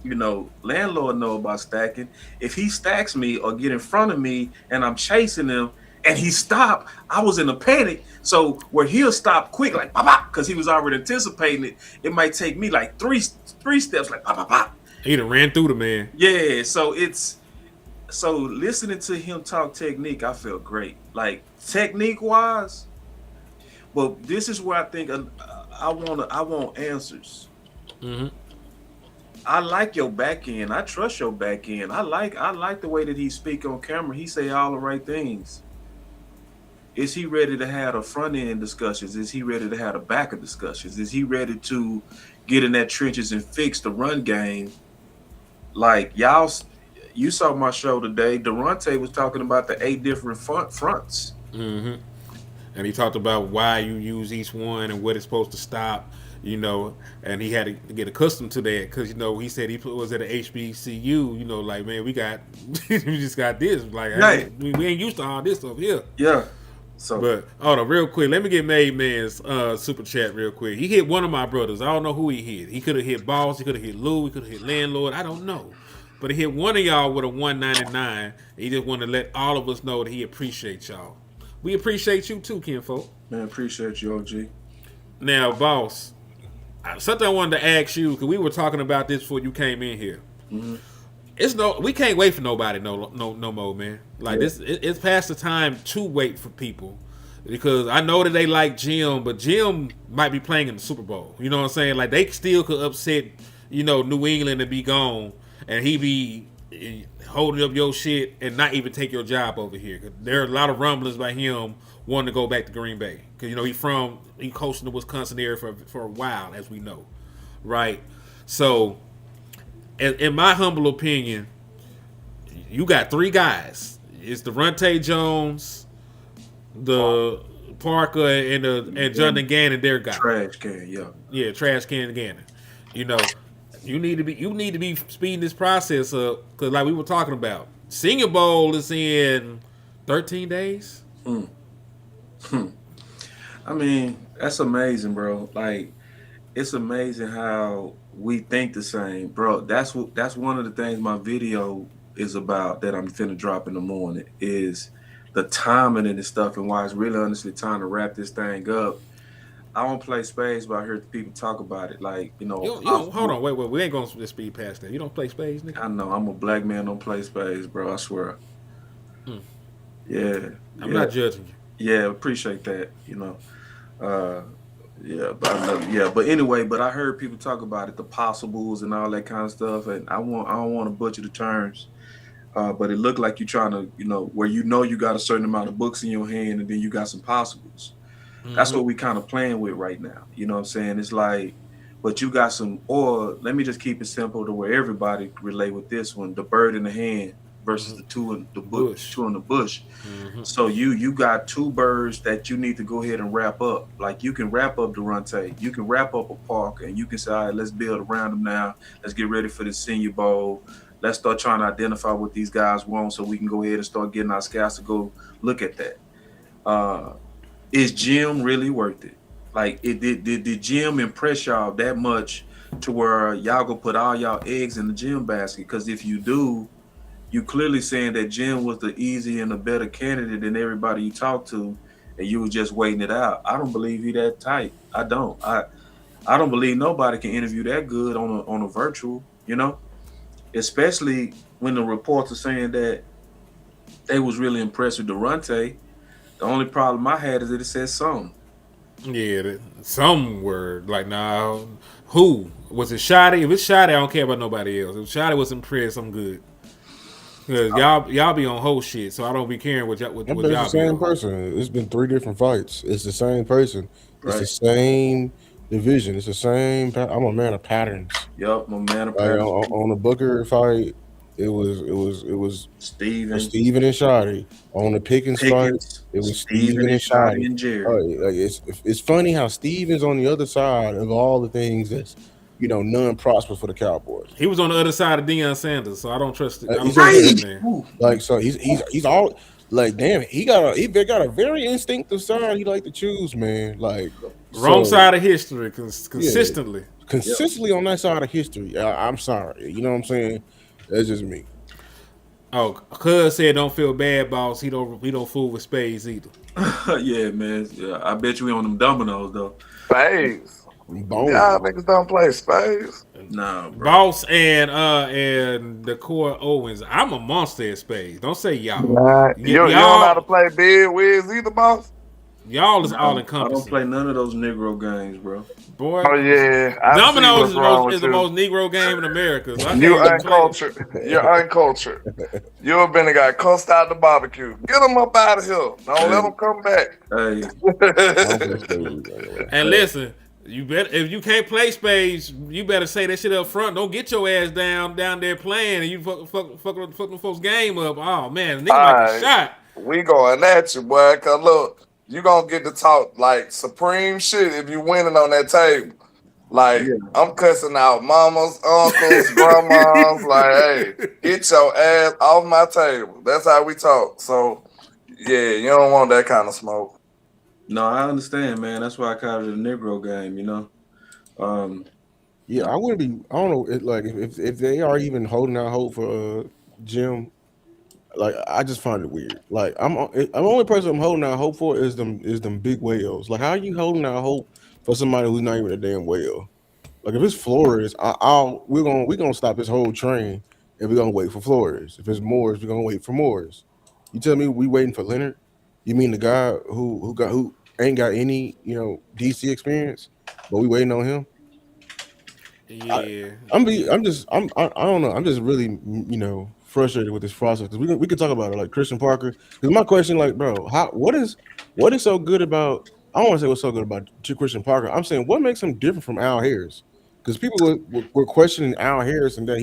you know, LandLord know about stacking. If he stacks me or get in front of me and I'm chasing him, and he stopped, I was in a panic. So where he'll stop quick, like pop, because he was already anticipating it. It might take me like three steps, like pop. He done ran through the man. Yeah, so listening to him talk technique, I felt great. Like technique wise, but this is where I think I want answers. Mm-hmm. I like your back end. I trust your back end. I like the way that he speak on camera. He say all the right things. Is he ready to have the front end discussions? Is he ready to have the back of discussions? Is he ready to get in that trenches and fix the run game? Like y'all, you saw my show today. Durante was talking about the 8 different fronts. Mm-hmm. And he talked about why you use each one and what it's supposed to stop, you know, and he had to get accustomed to that because, you know, he said he was at a HBCU, you know, like, man, we just got this. Like, Right. we ain't used to all this stuff here. Yeah. So, But hold on, real quick, let me get Made Man's super chat real quick. He hit one of my brothers. I don't know who he hit. He could have hit Boss. He could have hit Lou. He could have hit LandLord. I don't know. But he hit one of y'all with a 199. He just wanted to let all of us know that he appreciates y'all. We appreciate you too, kinfolk. man, appreciate you, OG. Now, Boss, something I wanted to ask you because we were talking about this before you came in here. Mm-hmm. We can't wait for nobody no more, man. Like Yeah. it's past the time to wait for people because I know that they like Jim, but Jim might be playing in the Super Bowl. You know what I'm saying? Like they still could upset, you know, New England and be gone, and he be holding up your shit and not even take your job over here. 'Cause there are a lot of rumblings by him wanting to go back to Green Bay because you know he coached in the Wisconsin area for a while, as we know, right? So. In my humble opinion, you got 3 guys. It's Durante Jones, the Parker, and Jonathan Gannon. Their guy. Trash can, yeah. Yeah, Trash Can Gannon. You know, you need to be speeding this process up because, like we were talking about, Senior Bowl is in 13 days. I mean, that's amazing, bro. Like, it's amazing how we think the same, bro. That's one of the things my video is about that I'm finna drop in the morning is the timing and the stuff and why it's really honestly time to wrap this thing up. I don't play spades, but I heard people talk about it. Like, you know, Hold on, wait, we ain't gonna speed past that. You don't play spades, nigga. I know I'm a black man, don't play spades, bro. I swear. Yeah, I'm not judging you. Yeah, appreciate that. You know, but anyway, but I heard people talk about it, the possibles and all that kind of stuff, and I don't want to butcher the terms, but it looked like you're trying to, you know, where you got a certain amount of books in your hand, and then you got some possibles. Mm-hmm. That's what we kind of playing with right now. You know what I'm saying? It's like, but you got some, or let me just keep it simple to where everybody relate with this one: the bird in the hand versus the two in the bush. Mm-hmm. So you got 2 birds that you need to go ahead and wrap up. Like you can wrap up Durante, you can wrap up a Parker, and you can say, all right, let's build around them now. Let's get ready for the Senior Bowl. Let's start trying to identify what these guys want so we can go ahead and start getting our scouts to go look at that. Is Jim really worth it? Like, did Jim impress y'all that much to where y'all go put all y'all eggs in the Jim basket? Because if you do, you clearly saying that Jim was the easy and the better candidate than everybody you talked to, and you was just waiting it out. I don't believe he that tight. I don't. I don't believe nobody can interview that good on a virtual, you know? Especially when the reports are saying that they was really impressed with Durante. The only problem I had is that it says some. Yeah, some were like, nah, who? Was it Shotty? If it's Shotty, I don't care about nobody else. If Shotty was impressed, I'm good. Because y'all be on whole shit, so I don't be caring what y'all It's the same person. It's been 3 different fights. It's the same person. It's the same division. It's the same. I'm a man of patterns. Yup, my man of Like Paris. on the Booker fight, it was Steven, Steven and Shotty. On the Pickens fight, Pickens, it was Steven Steven and and Shotty Shotty. and Jerry. Like it's funny how Steven's on the other side of all the things that's none prosper for the Cowboys. He was on the other side of Deion Sanders, so I don't trust it. I don't You see what I'm trust that saying? man. Ooh. Like so he's all like damn. They got a very instinctive side he like to choose, man. Like Wrong so side of history, yeah. consistently. Consistently on that side of history. I'm sorry. You know what I'm saying? That's just me. Oh, Cuz said don't feel bad, boss. He don't fool with spades either. Yeah, man. Yeah, I bet you we on them dominoes though. Spades. Y'all Boom. niggas don't play spades. Nah, bro. Boss and the core Owens. I'm a monster at spades. Don't say y'all. Nah, you don't know how to play big whiz either, boss? Y'all is all I don't encompassing. play none of those Negro games, bro. Boy, Oh yeah, I see Dominoes what's wrong is with the you. most Negro game in America. So I You can't even play. uncultured. You're uncultured. You have been a guy cussed out the barbecue. Get him up out of here. Don't let him come back. Hey, I don't play spades, anyway. And listen, you bet if you can't play spades, you better say that shit up front. Don't get your ass down there playing and you fuck them folks game up. Oh man, nigga All like a right. shot. We going at you, boy. Cause look, you gonna get to talk like supreme shit if you winning on that table. Like yeah. I'm cussing out mamas, uncles, grandmas. Like, hey, get your ass off my table. That's how we talk. So, yeah, you don't want that kind of smoke. No, I understand, man. That's why I call it a Negro game, you know. Yeah, I wouldn't be. I don't know. Like if they are even holding out hope for Jim, like I just find it weird. Like I'm the only person I'm holding out hope for is them big whales. Like how are you holding out hope for somebody who's not even a damn whale? Like if it's Flores, we're gonna stop this whole train and we're gonna wait for Flores. If it's Moores, we're gonna wait for Moores. You tell me we waiting for Leonard? You mean the guy who ain't got any DC experience, but we waiting on him? Yeah. I don't know. I'm just really frustrated with this process because we could talk about it like Christian Parker. Because my question, like, bro, what is so good about? I don't want to say what's so good about Christian Parker. I'm saying what makes him different from Al Harris? Because people were questioning Al Harris and that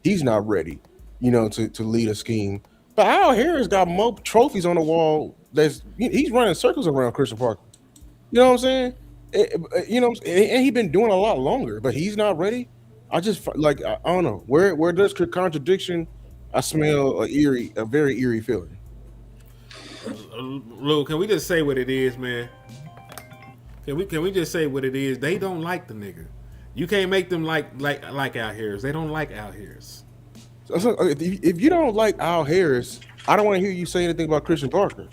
he's not ready, to lead a scheme. But Al Harris got more trophies on the wall. He's running circles around Christian Parker. You know what I'm saying? And he's been doing a lot longer, but he's not ready. I just like I don't know where there's contradiction. I smell a very eerie feeling. Lou, can we just say what it is, man? Can we just say what it is? They don't like the nigga. You can't make them like Al Harris. They don't like Al Harris. So if you don't like Al Harris, I don't want to hear you say anything about Christian Parker.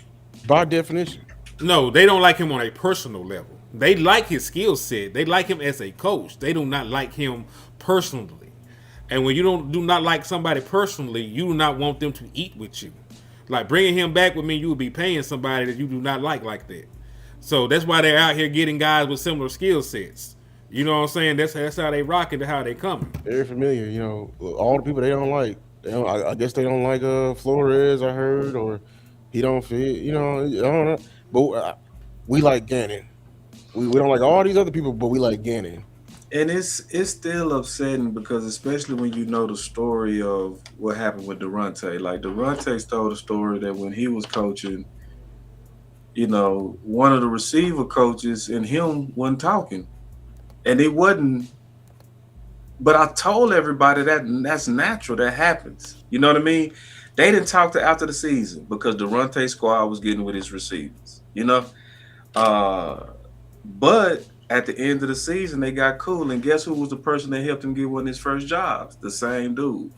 By definition. No, they don't like him on a personal level. They like his skill set. They like him as a coach. They do not like him personally. And when you do not like somebody personally, you do not want them to eat with you. Like bringing him back would mean you would be paying somebody that you do not like that. So that's why they're out here getting guys with similar skill sets. You know what I'm saying? That's how they rock it, how they coming. Very familiar. All the people they don't like. I guess they don't like Flores. I heard, or he don't fit. I don't know. But we like Gannon. We don't like all these other people, but we like Gannon. And it's still upsetting because especially when you know the story of what happened with Durante. Like Durante told a story that when he was coaching, one of the receiver coaches and him wasn't talking. And it wasn't. But I told everybody that's natural. That happens. You know what I mean? They didn't talk to after the season because Durante squad was getting with his receivers. But at the end of the season, they got cool. And guess who was the person that helped him get one of his first jobs? The same dude.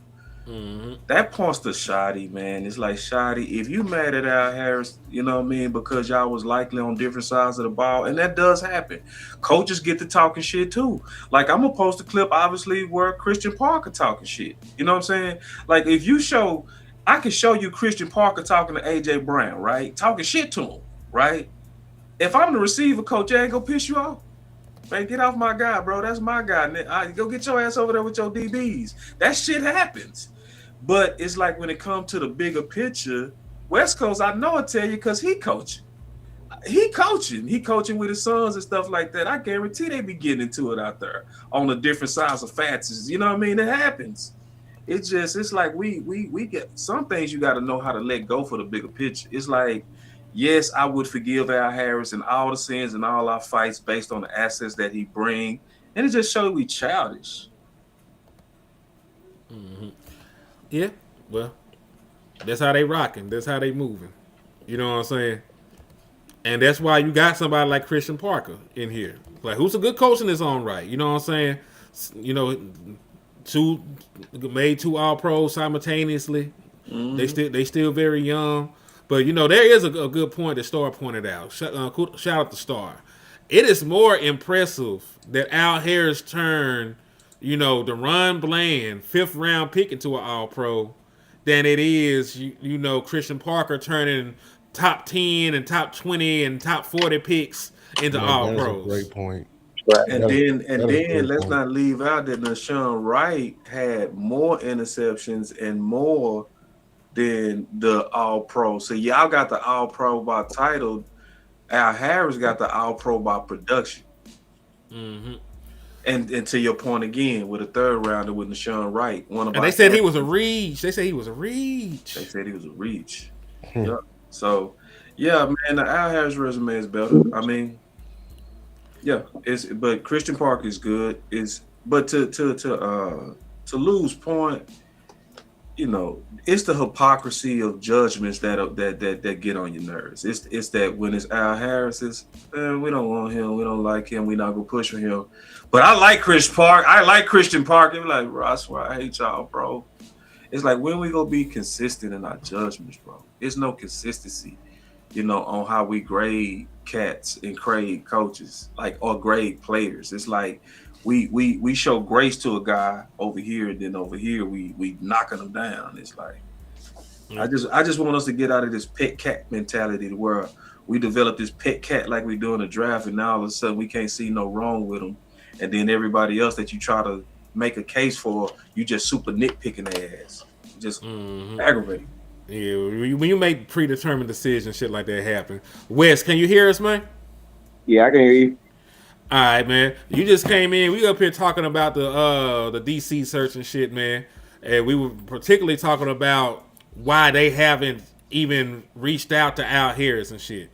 Mm-hmm. That points to Shotty, man. It's like, Shotty, if you mad at Al Harris, you know what I mean, because y'all was likely on different sides of the ball, and that does happen. Coaches get to talking shit too. Like, I'm going to post a clip, obviously, where Christian Parker talking shit. You know what I'm saying? Like, if you I can show you Christian Parker talking to A.J. Brown, right? Talking shit to him, right? If I'm the receiver coach, I ain't going to piss you off. Man, get off my guy, bro. That's my guy. Go get your ass over there with your DBs. That shit happens. But it's like when it comes to the bigger picture, West Coast, I know I tell you because he coaching. He coaching with his sons and stuff like that. I guarantee they be getting into it out there on the different sides of facets. You know what I mean? It happens. It's like we get some things you got to know how to let go for the bigger picture. It's like, yes, I would forgive Al Harris and all the sins and all our fights based on the assets that he bring, and it just showed we childish. Mm-hmm. Yeah, well, that's how they rocking. That's how they moving. You know what I'm saying? And that's why you got somebody like Christian Parker in here, like who's a good coach in his own right. You know what I'm saying? You know, made 2 All-Pros simultaneously. Mm-hmm. They still very young, but you know there is a good point that Star pointed out. Shout out to Star. It is more impressive that Al Harris turned, you know, the Ron Bland 5th round pick into an All-Pro than it is you know Christian Parker turning top 10 and top 20 and top 40 picks into All-Pros. Great point. And then let's not leave out that Nashawn Wright had more interceptions and more than the All-Pro. So y'all got the All-Pro by title. Al Harris got the All-Pro by production. Mm-hmm. And to your point again, with a 3rd rounder with Nashawn Wright, and they said he was a reach. They said he was a reach. Yeah. So, yeah, man, the Al Harris resume is better. I mean, yeah, but Christian Parker is good. But to lose point, you know, it's the hypocrisy of judgments that get on your nerves. It's that when it's Al Harris, we don't want him, we don't like him, we're not gonna push for him. But I like Christian Park. They're like, bro, I swear I hate y'all, bro. It's like, when we gonna be consistent in our judgments, bro? There's no consistency, you know, on how we grade cats and grade coaches, or grade players. It's like we show grace to a guy over here, and then over here we knocking them down. It's like, I just want us to get out of this pet cat mentality where we develop this pet cat like we do in the draft, and now all of a sudden we can't see no wrong with them, and then everybody else that you try to make a case for, you just super nitpicking their ass, just aggravating. Yeah, when you make predetermined decisions, shit like that happen. Wes, can you hear us, man? Yeah, I can hear you. All right, man. You just came in. We up here talking about the DC search and shit, man. And we were particularly talking about why they haven't even reached out to Al Harris and shit.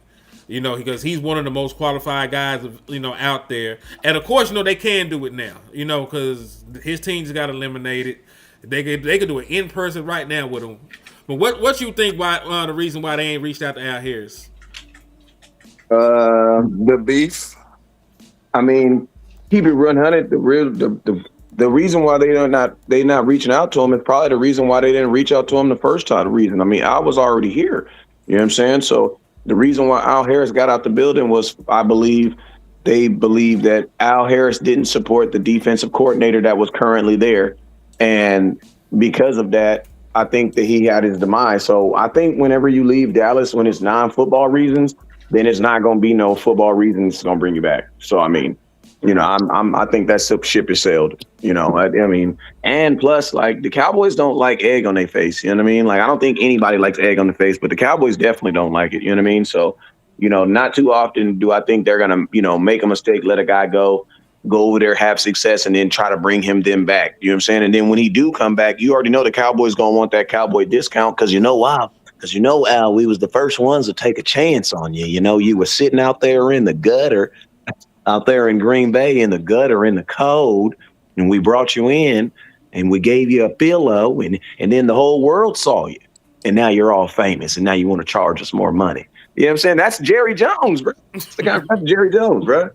You know, because he's one of the most qualified guys, you know, out there. And of course, you know, they can do it now. You know, because his team just got eliminated. They could do it in person right now with him. But what you think? Why the reason why they ain't reached out to Al Harris? The beef. I mean, keep it 100. The reason why they not reaching out to him is probably the reason why they didn't reach out to him the first time. Reason. I mean, I was already here. You know what I'm saying? So the reason why Al Harris got out the building was, I believe, they believe that Al Harris didn't support the defensive coordinator that was currently there, and because of that, I think that he had his demise. So I think whenever you leave Dallas, when it's non-football reasons, then it's not going to be no football reasons going to bring you back. So, I mean, you know, I think that ship is sailed, you know, I mean, and plus, like, the Cowboys don't like egg on their face. You know what I mean? Like, I don't think anybody likes egg on the face, but the Cowboys definitely don't like it. You know what I mean? So, you know, not too often do I think they're going to, you know, make a mistake, let a guy go over there, have success, and then try to bring him back. You know what I'm saying? And then when he do come back, you already know the Cowboys going to want that Cowboy discount, because you know why? Because, you know, Al, we was the first ones to take a chance on you. You know, you were sitting out there in the gutter, out there in Green Bay in the gutter in the cold, and we brought you in and we gave you a pillow, and then the whole world saw you. And now you're all famous, and now you want to charge us more money. You know what I'm saying? That's Jerry Jones, bro. That's Jerry Jones, bro.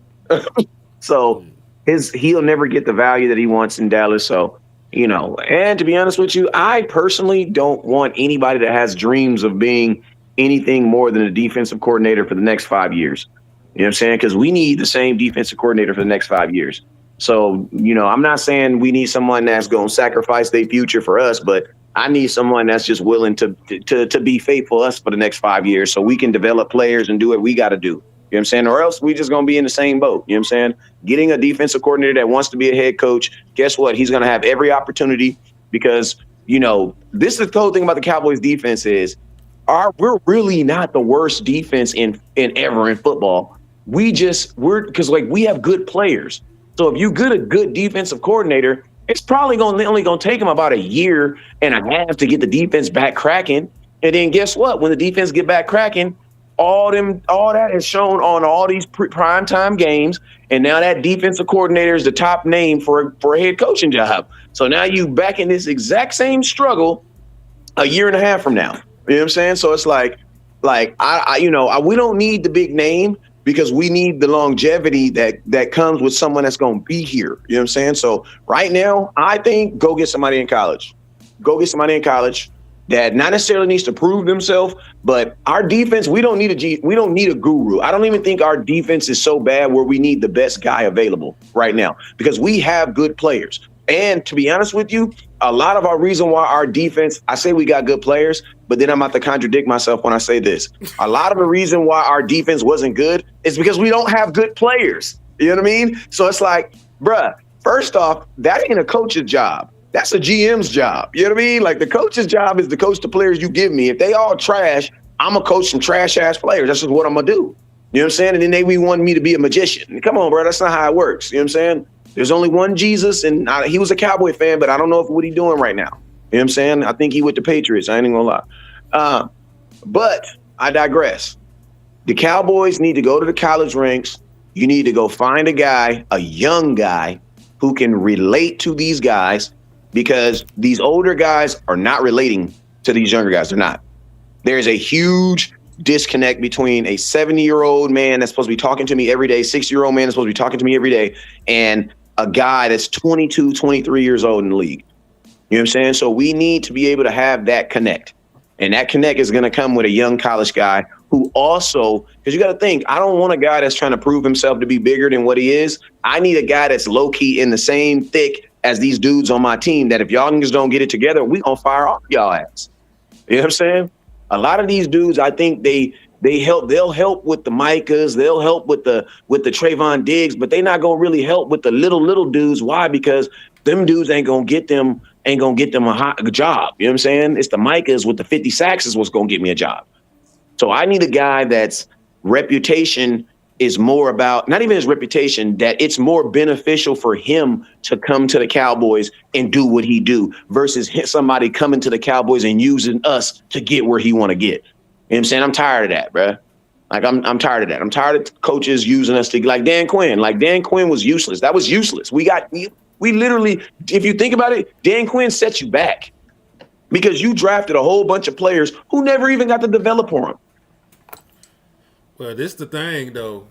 So he'll never get the value that he wants in Dallas. So, you know, and to be honest with you, I personally don't want anybody that has dreams of being anything more than a defensive coordinator for the next 5 years. You know what I'm saying? Because we need the same defensive coordinator for the next 5 years. So, you know, I'm not saying we need someone that's going to sacrifice their future for us, but I need someone that's just willing to be faithful to us for the next 5 years, so we can develop players and do what we got to do. You know what I'm saying? Or else we just going to be in the same boat. You know what I'm saying? Getting a defensive coordinator that wants to be a head coach, guess what? He's going to have every opportunity, because, you know, this is the whole thing about the Cowboys defense is, we're really not the worst defense in ever in football. We're because like we have good players. So if you get a good defensive coordinator, it's probably only gonna take him about a year and a half to get the defense back cracking. And then guess what? When the defense get back cracking, all that is shown on all these primetime games, and now that defensive coordinator is the top name for a head coaching job. So now you back in this exact same struggle a year and a half from now. You know what I'm saying? So it's like we don't need the big name because we need the longevity that comes with someone that's going to be here. You know what I'm saying? So right now, I think go get somebody in college. Go get somebody in college that not necessarily needs to prove themselves, but our defense, we don't need a guru. I don't even think our defense is so bad where we need the best guy available right now because we have good players. And to be honest with you, a lot of our reason why our defense, I say we got good players, but then I'm about to contradict myself when I say this. A lot of the reason why our defense wasn't good is because we don't have good players. You know what I mean? So it's like, bruh, first off, that ain't a coach's job. That's a GM's job. You know what I mean? Like the coach's job is to coach the players you give me. If they all trash, I'm going to coach some trash-ass players. That's just what I'm going to do. You know what I'm saying? And then they want me to be a magician. Come on, bro. That's not how it works. You know what I'm saying? There's only one Jesus, and he was a Cowboy fan, but I don't know what he's doing right now. You know what I'm saying? I think he with the Patriots. I ain't even going to lie. But I digress. The Cowboys need to go to the college ranks. You need to go find a young guy who can relate to these guys, because these older guys are not relating to these younger guys. They're not. There's a huge disconnect between a 70-year-old man that's supposed to be talking to me every day, 60-year-old man that's supposed to be talking to me every day, and a guy that's 22, 23 years old in the league. You know what I'm saying? So we need to be able to have that connect. And that connect is going to come with a young college guy who also, because you got to think, I don't want a guy that's trying to prove himself to be bigger than what he is. I need a guy that's low-key in the same thick as these dudes on my team, that if y'all niggas don't get it together, we gonna fire off y'all ass. You know what I'm saying? A lot of these dudes, I think they'll help with the Micahs, they'll help with the Trayvon Diggs, but they not gonna really help with the little dudes. Why? Because them dudes ain't gonna get them a job. You know what I'm saying? It's the Micahs with the 50 sacks is what's gonna get me a job. So I need a guy that's reputation is more about, not even his reputation, that it's more beneficial for him to come to the Cowboys and do what he do versus somebody coming to the Cowboys and using us to get where he want to get. You know what I'm saying? I'm tired of that, bro. Like I'm tired of that. I'm tired of coaches using us to, like Dan Quinn. Like Dan Quinn was useless. That was useless. We literally, if you think about it, Dan Quinn set you back because you drafted a whole bunch of players who never even got to develop for him. Well, this is the thing, though.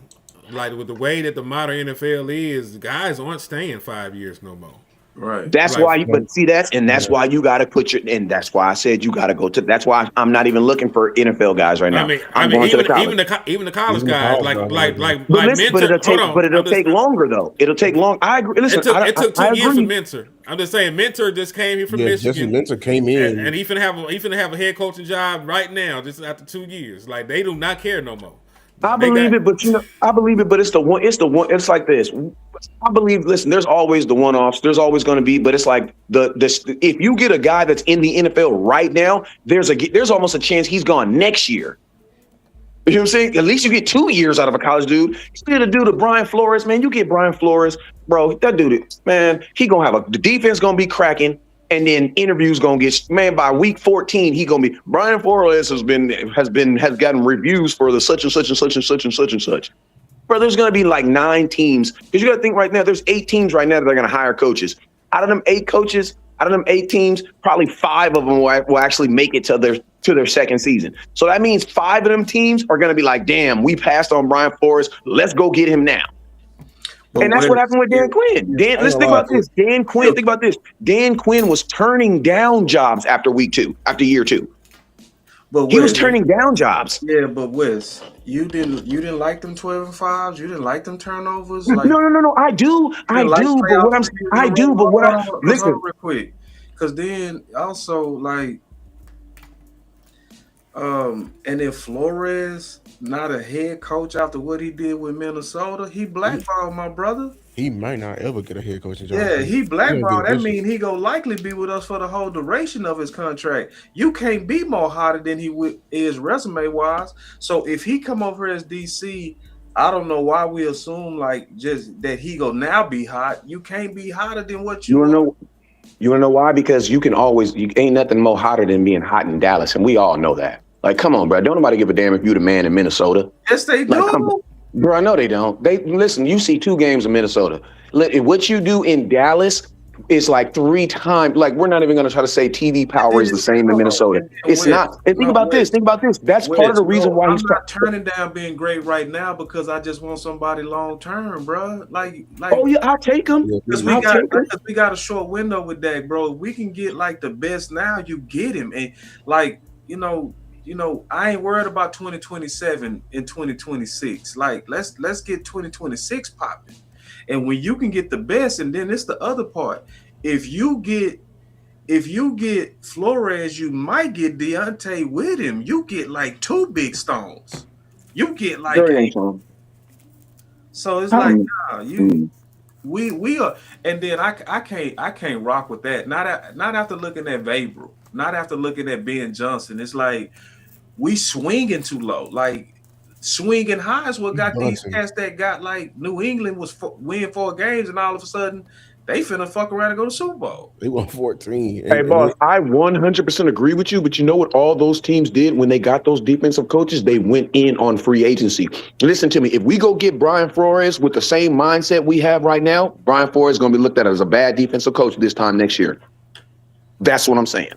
Like, with the way that the modern NFL is, guys aren't staying 5 years no more. Right. That's why that's why you got to put and that's why I said you got to go to. That's why I'm not even looking for NFL guys right now. I'm going to the college. Even the college guys, but it'll take longer though. It'll take long. I agree. Listen, it took 2 years for Mentor. I'm just saying, Mentor just came here from Michigan. Jesse Mentor came in, and he finna have a head coaching job right now, just after 2 years. Like, they do not care no more. I believe it, but it's the one. It's like this. I believe. Listen, there's always the one-offs. There's always going to be, but it's like if you get a guy that's in the NFL right now, there's almost a chance he's gone next year. You know what I'm saying? At least you get 2 years out of a college dude. You get a dude to Brian Flores, man. You get Brian Flores, bro. That dude, man, he gonna have the defense gonna be cracking. And then interviews gonna get, man, by week 14, he gonna be, Brian Flores has gotten reviews for the such and such and such and such and such and such. Bro, there's gonna be like 9 teams. Because you gotta think right now, there's 8 teams right now that are gonna hire coaches. Out of them 8 teams, probably 5 of them will actually make it to their second season. So that means 5 of them teams are gonna be like, damn, we passed on Brian Flores. Let's go get him now. And that's what happened with Dan Quinn. Let's think about this. Dan Quinn, think about this. Dan Quinn was turning down jobs after year 2. But he was turning down jobs. Yeah, but Wes, you didn't like them 12-5s. You didn't like them turnovers. Like, no. I do. But listen real quick, because then also like, And then Flores, not a head coach after what he did with Minnesota, he blackballed my brother. He might not ever get a head coaching job. Yeah, he blackballed. That means means he gonna likely be with us for the whole duration of his contract. You can't be more hotter than he is resume wise. So if he come over as DC, I don't know why we assume like just that he go now be hot. You can't be hotter than what You you wanna are. know? You wanna know why? Because you ain't nothing more hotter than being hot in Dallas, and we all know that. Like, come on, bro. Don't nobody give a damn if you the man in Minnesota. Yes, they do. Like, come on. Bro, I know they don't. They listen. You see 2 games in Minnesota. What you do in Dallas is like 3 times. Like, we're not even going to try to say TV power is the same in Minnesota. It's not. And think about this. Think about this. That's part of the reason why I'm not turning down being great right now because I just want somebody long term, bro. Like. Oh yeah, I'll take him. Because we got a short window with Dak, bro. If we can get like the best now, you get him, and like you know, I ain't worried about 2027 and 2026. Like, let's get 2026 popping. And when you can get the best, and then it's the other part. If you get Flores, you might get Deontay with him. You get like 2 big stones. You get like so it's like we are, and then I can't rock with that. Not after looking at Vabral, not after looking at Ben Johnson. It's like we swinging too low. Like swinging high is what got these cats that got like New England was win 4 games, and all of a sudden they finna fuck around and go to Super Bowl. They won 14. Hey, boss, I 100% agree with you, but you know what all those teams did when they got those defensive coaches? They went in on free agency. Listen to me. If we go get Brian Flores with the same mindset we have right now, Brian Flores is going to be looked at as a bad defensive coach this time next year. That's what I'm saying.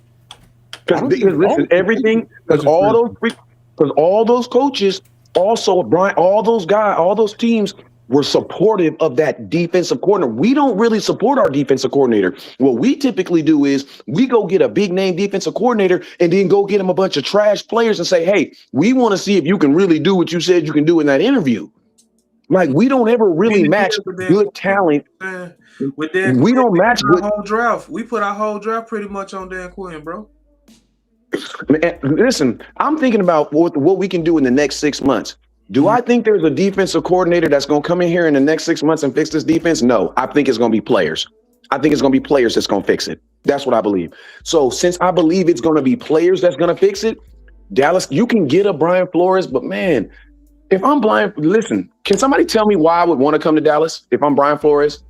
Because listen, everything, because all those coaches, also Brian, all those teams were supportive of that defensive coordinator. We don't really support our defensive coordinator. What we typically do is we go get a big name defensive coordinator and then go get him a bunch of trash players and say, hey, we want to see if you can really do what you said you can do in that interview. Like, we don't ever really match good talent. We don't match good whole draft. We put our whole draft pretty much on Dan Quinn, bro. Man, listen, I'm thinking about what we can do in the next 6 months. Do I think there's a defensive coordinator that's going to come in here in the next 6 months and fix this defense? No, I think it's going to be players. I think it's going to be players that's going to fix it. That's what I believe. So since I believe it's going to be players that's going to fix it, Dallas, you can get a Brian Flores, but man, if I'm Brian, listen, can somebody tell me why I would want to come to Dallas if I'm Brian Flores?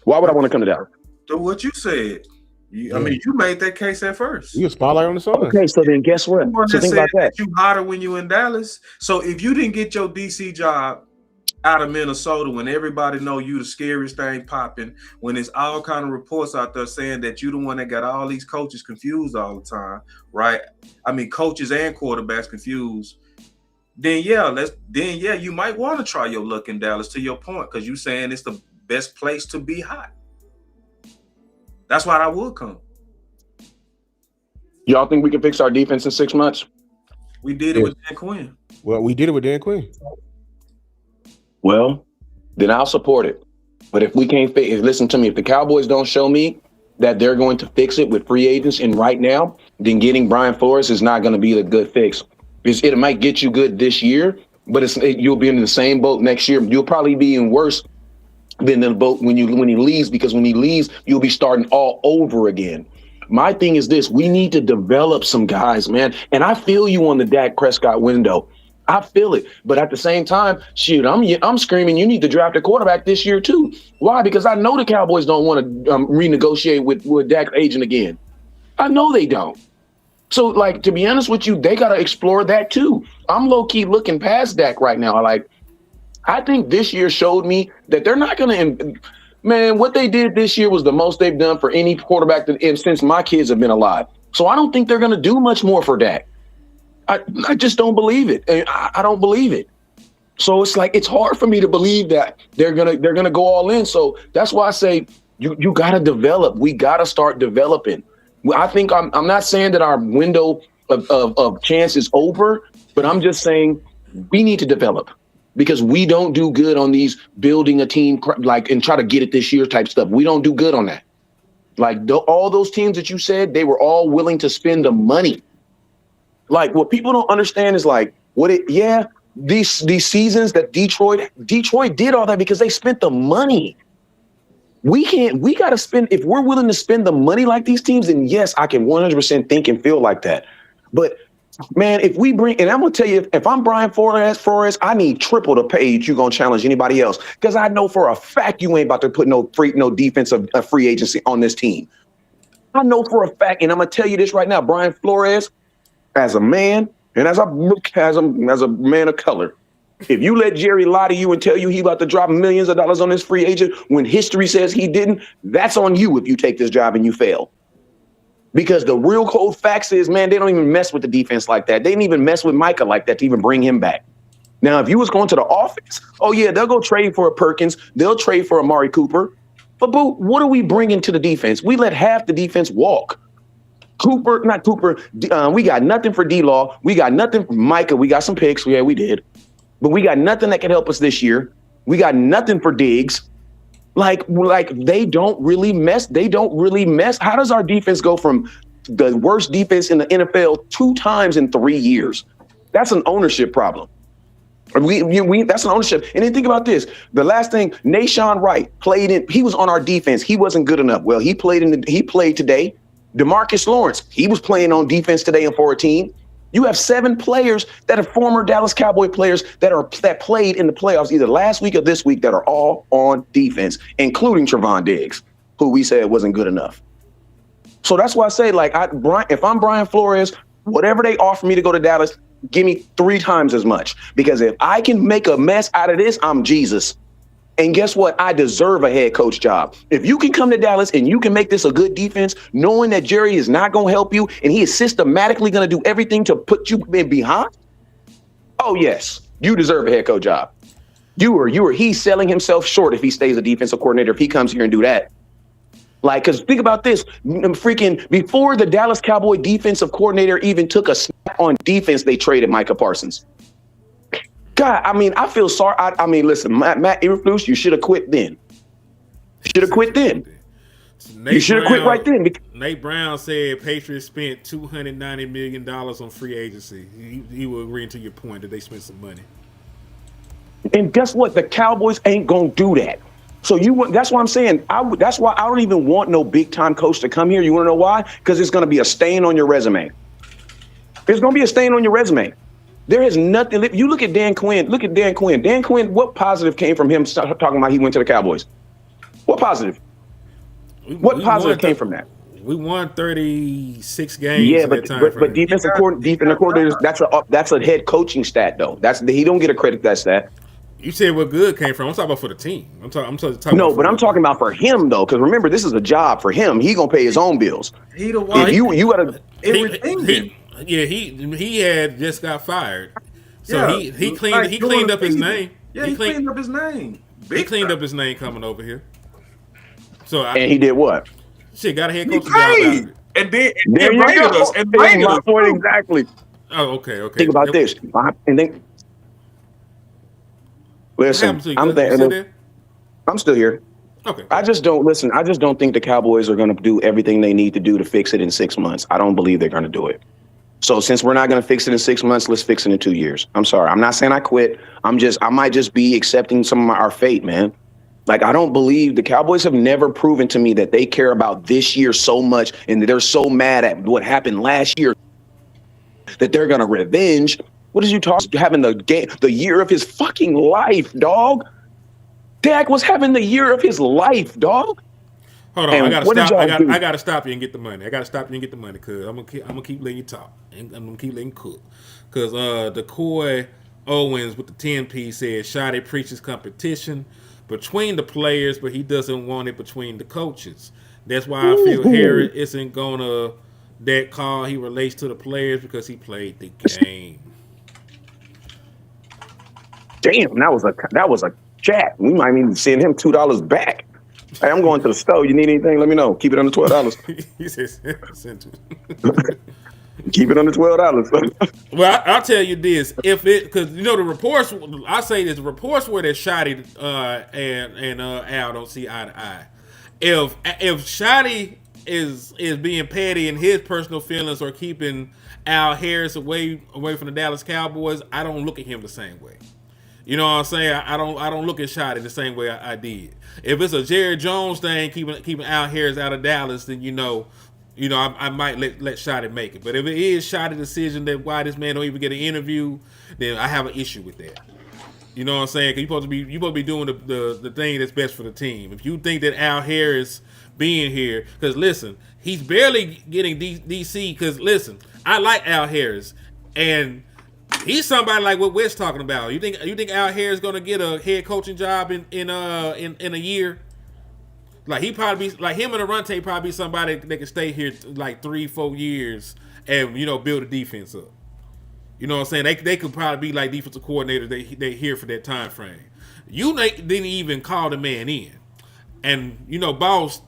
Why would I want to come to Dallas? So what you said. I mean, you made that case at first. You a spotlight on the sun. Okay, so then guess what? So think about that. You hotter when you in Dallas. So if you didn't get your DC job out of Minnesota, when everybody know you the scariest thing popping, when there's all kind of reports out there saying that you the one that got all these coaches confused all the time, right? I mean, coaches and quarterbacks confused. Then you might want to try your luck in Dallas. To your point, because you saying it's the best place to be hot. That's why I would come. Y'all think we can fix our defense in 6 months? We did it with Dan Quinn. Well, we did it with Dan Quinn. Well, then I'll support it. But if we can't listen to me, if the Cowboys don't show me that they're going to fix it with free agents and right now, then getting Brian Flores is not going to be the good fix. It might get you good this year, but you'll be in the same boat next year. You'll probably be in worse than the boat when he leaves, because when he leaves, you'll be starting all over again. My thing is this: we need to develop some guys, man. And I feel you on the Dak Prescott window. I feel it. But at the same time, shoot, I'm screaming, you need to draft a quarterback this year too. Why? Because I know the Cowboys don't want to renegotiate with Dak's agent again. I know they don't. So, like, to be honest with you, they got to explore that too. I'm low-key looking past Dak right now. I think this year showed me that they're not going to – man, what they did this year was the most they've done for any quarterback since my kids have been alive. So I don't think they're going to do much more for Dak. I just don't believe it. I don't believe it. So it's like it's hard for me to believe that they're gonna go all in. So that's why I say you got to develop. We got to start developing. I think I'm not saying that our window of chance is over, but I'm just saying we need to develop. Because we don't do good on these building a team and try to get it this year type stuff. We don't do good on that. All those teams that you said, they were all willing to spend the money. Like what people don't understand is like these seasons that Detroit did all that because they spent the money. We got to spend, if we're willing to spend the money like these teams, then yes, I can 100% think and feel like that. But man, if we bring, and I'm going to tell you, if I'm Brian Flores, I need triple the page you're going to challenge anybody else. Because I know for a fact you ain't about to put no defensive free agency on this team. I know for a fact, and I'm going to tell you this right now, Brian Flores, as a man and as a man of color, if you let Jerry lie to you and tell you he about to drop millions of dollars on this free agent when history says he didn't, that's on you if you take this job and you fail. Because the real cold facts is, man, they don't even mess with the defense like that. They didn't even mess with Micah like that to even bring him back. Now, if you was going to the offense, oh, yeah, they'll go trade for a Perkins. They'll trade for Amari Cooper. But, boo, what are we bringing to the defense? We let half the defense walk. Not Cooper. We got nothing for D-Law. We got nothing for Micah. We got some picks. Yeah, we did. But we got nothing that can help us this year. We got nothing for Diggs. Like they don't really mess. How does our defense go from the worst defense in the NFL 2 times in 3 years? That's an ownership problem. That's an ownership. And then think about this. The last thing, Nashawn Wright he was on our defense. He wasn't good enough. Well, he played today. DeMarcus Lawrence, he was playing on defense today and for a team. You have 7 players that are former Dallas Cowboy players that played in the playoffs either last week or this week that are all on defense, including Trevon Diggs, who we said wasn't good enough. So that's why I say, like, if I'm Brian Flores, whatever they offer me to go to Dallas, give me 3 times as much. Because if I can make a mess out of this, I'm Jesus. And guess what? I deserve a head coach job. If you can come to Dallas and you can make this a good defense, knowing that Jerry is not going to help you and he is systematically going to do everything to put you in behind, oh, yes, you deserve a head coach job. He's selling himself short if he stays a defensive coordinator, if he comes here and do that. Like, because think about this, before the Dallas Cowboy defensive coordinator even took a snap on defense, they traded Micah Parsons. God, I mean, I feel sorry. I mean, listen, Matt Eberflus, you should have quit then. You should have quit then. You should have quit right then. Nate Brown said Patriots spent $290 million on free agency. He will agree to your point that they spent some money. And guess what? The Cowboys ain't going to do that. So that's why I'm saying, that's why I don't even want no big-time coach to come here. You want to know why? Because it's going to be a stain on your resume. There's going to be a stain on your resume. There is nothing. You look at Dan Quinn. Look at Dan Quinn. Dan Quinn, what positive came from him talking about he went to the Cowboys? What positive? What positive came from that? We won 36 games. Yeah, but defensive coordinators, that's a head coaching stat though. He don't get a credit for that stat. You said what good came from. I'm talking about for the team. I'm talking talking about for him though, because remember this is a job for him. He gonna pay his own bills. He the one. You gotta. He had just got fired, so he cleaned up his name. Yeah, he cleaned up his name. He cleaned up his name coming over here. So and he did what? Shit, got a head coach job out of it. And then invited us. My point exactly. Oh, okay. Think about this, and then listen. I'm still here. Okay. I just don't think the Cowboys are going to do everything they need to do to fix it in 6 months. I don't believe they're going to do it. So since we're not going to fix it in 6 months, let's fix it in 2 years. I'm sorry. I'm not saying I quit. I might just be accepting some of our fate, man. Like, I don't believe the Cowboys have never proven to me that they care about this year so much and that they're so mad at what happened last year that they're going to revenge. What did you talk having the year of his fucking life, dog? Dak was having the year of his life, dog. Hold on, I gotta stop you and get the money. I gotta stop you and get the money because I'm gonna keep letting you talk and I'm gonna keep letting you cook. Because DeCoy Owens with the 10-piece said Shotty preaches competition between the players, but he doesn't want it between the coaches. That's why I feel Harry isn't gonna that call. He relates to the players because he played the game. Damn, that was a chat. We might need to send him $2 back. Hey, I'm going to the store. You need anything? Let me know. Keep it under $12. He says, keep it under $12. Well, I'll tell you this: because the reports, I say this: the reports where that Shotty and Al don't see eye to eye. If Shotty is being petty in his personal feelings or keeping Al Harris away from the Dallas Cowboys, I don't look at him the same way. You know what I'm saying? I don't look at Shotty the same way I did. If it's a Jerry Jones thing, keeping Al Harris out of Dallas, then I might let Shotty make it. But if it is Shotty's decision that why this man don't even get an interview, then I have an issue with that. You know what I'm saying? Because you're supposed to be doing the thing that's best for the team. If you think that Al Harris being here, because listen, he's barely getting DC. Because listen, I like Al Harris, and he's somebody like what Wes talking about. You think Al Harris is gonna get a head coaching job in a year? Like he probably like him and Arante probably be somebody that can stay here like 3-4 years and build a defense up. You know what I'm saying? They could probably be like defensive coordinators. They here for that time frame. You didn't even call the man in, and boss.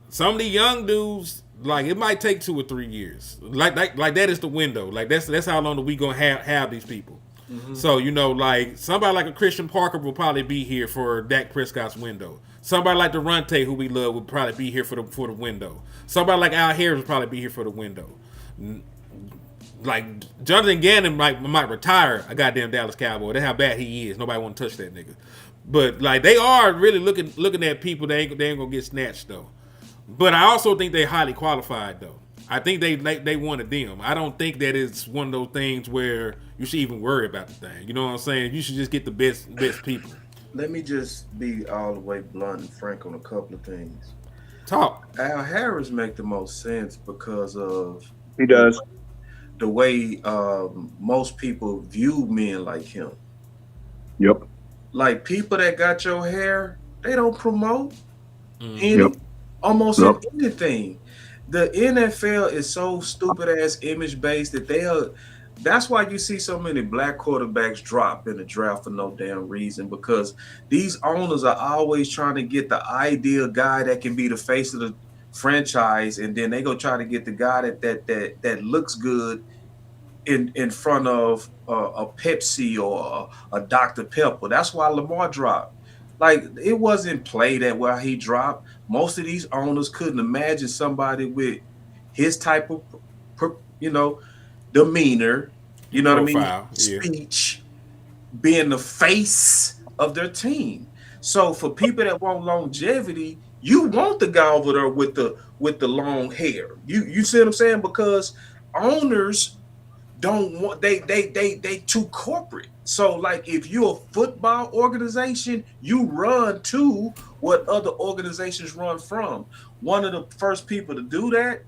Some of the young dudes, like it might take 2 or 3 years. Like that is the window. Like that's how long that we gonna have these people. Mm-hmm. So like somebody like a Christian Parker will probably be here for Dak Prescott's window. Somebody like Durante, who we love, would probably be here for the window. Somebody like Al Harris would probably be here for the window. Like Jonathan Gannon might retire a goddamn Dallas Cowboy. That's how bad he is. Nobody want to touch that nigga. But like they are really looking at people. They ain't gonna get snatched though. But I also think they're highly qualified though. I think they wanted them. I don't think that it's one of those things where you should even worry about the thing. You know what I'm saying? You should just get the best people. Let me just be all the way blunt and frank on a couple of things. Talk. Al Harris make the most sense because of He does. the way most people view men like him. Yep. Like people that got your hair, they don't promote Yep. almost Yep. anything. The NFL is so stupid ass image based that that's why you see so many black quarterbacks drop in the draft for no damn reason, because these owners are always trying to get the ideal guy that can be the face of the franchise, and then they go try to get the guy that looks good in front of a Pepsi or a Dr. Pepper. That's why Lamar dropped. Like it wasn't played at where he dropped. Most of these owners couldn't imagine somebody with his type of demeanor, you know Profile, what I mean, speech, being the face of their team. So for people that want longevity, you want the guy over there with the long hair. You see what I'm saying? Because owners don't want they too corporate. So like if you're a football organization, you run to what other organizations run from. One of the first people to do that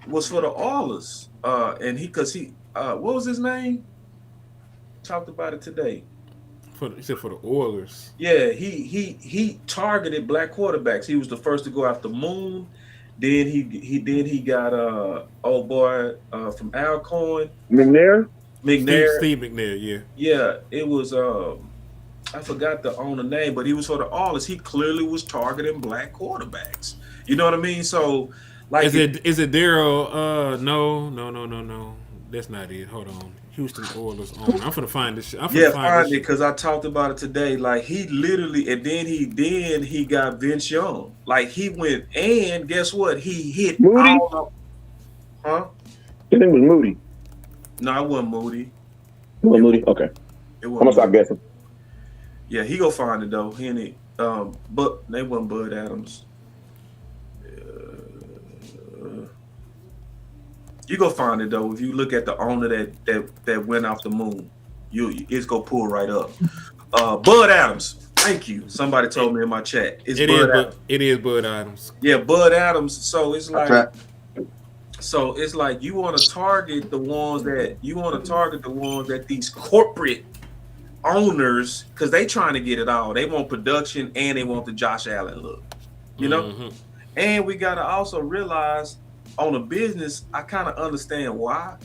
was for the Oilers. And he what was his name? Talked about it today. You said for the Oilers. Yeah, he targeted black quarterbacks. He was the first to go after Moon. Then he got old boy from Alcorn. McNair. Steve McNair, Yeah, it was I forgot the owner name, but he was for the Oilers. He clearly was targeting black quarterbacks. You know what I mean? So like is it Daryl? No. That's not it. Hold on. Houston Oilers owner. I'm finna find this shit. find it because I talked about it today. Like he literally, and then he got Vince Young. Like he went, and guess what? He hit Moody. Huh? His name was Moody. No, it wasn't Moody. It was Moody. Okay. It I'm wasn't gonna stop Moody. guessing. Yeah, he go find it though. He and it. But they wasn't Bud Adams. You go find it though. If you look at the owner that went off the moon, it's gonna pull right up. Bud Adams. Thank you. Somebody told me in my chat. It is Bud Adams. Yeah, Bud Adams. So it's like you want to target the ones that these corporate owners, because they trying to get it all. They want production and they want the Josh Allen look. You know? Mm-hmm. And we gotta also realize on a business, I kind of understand why.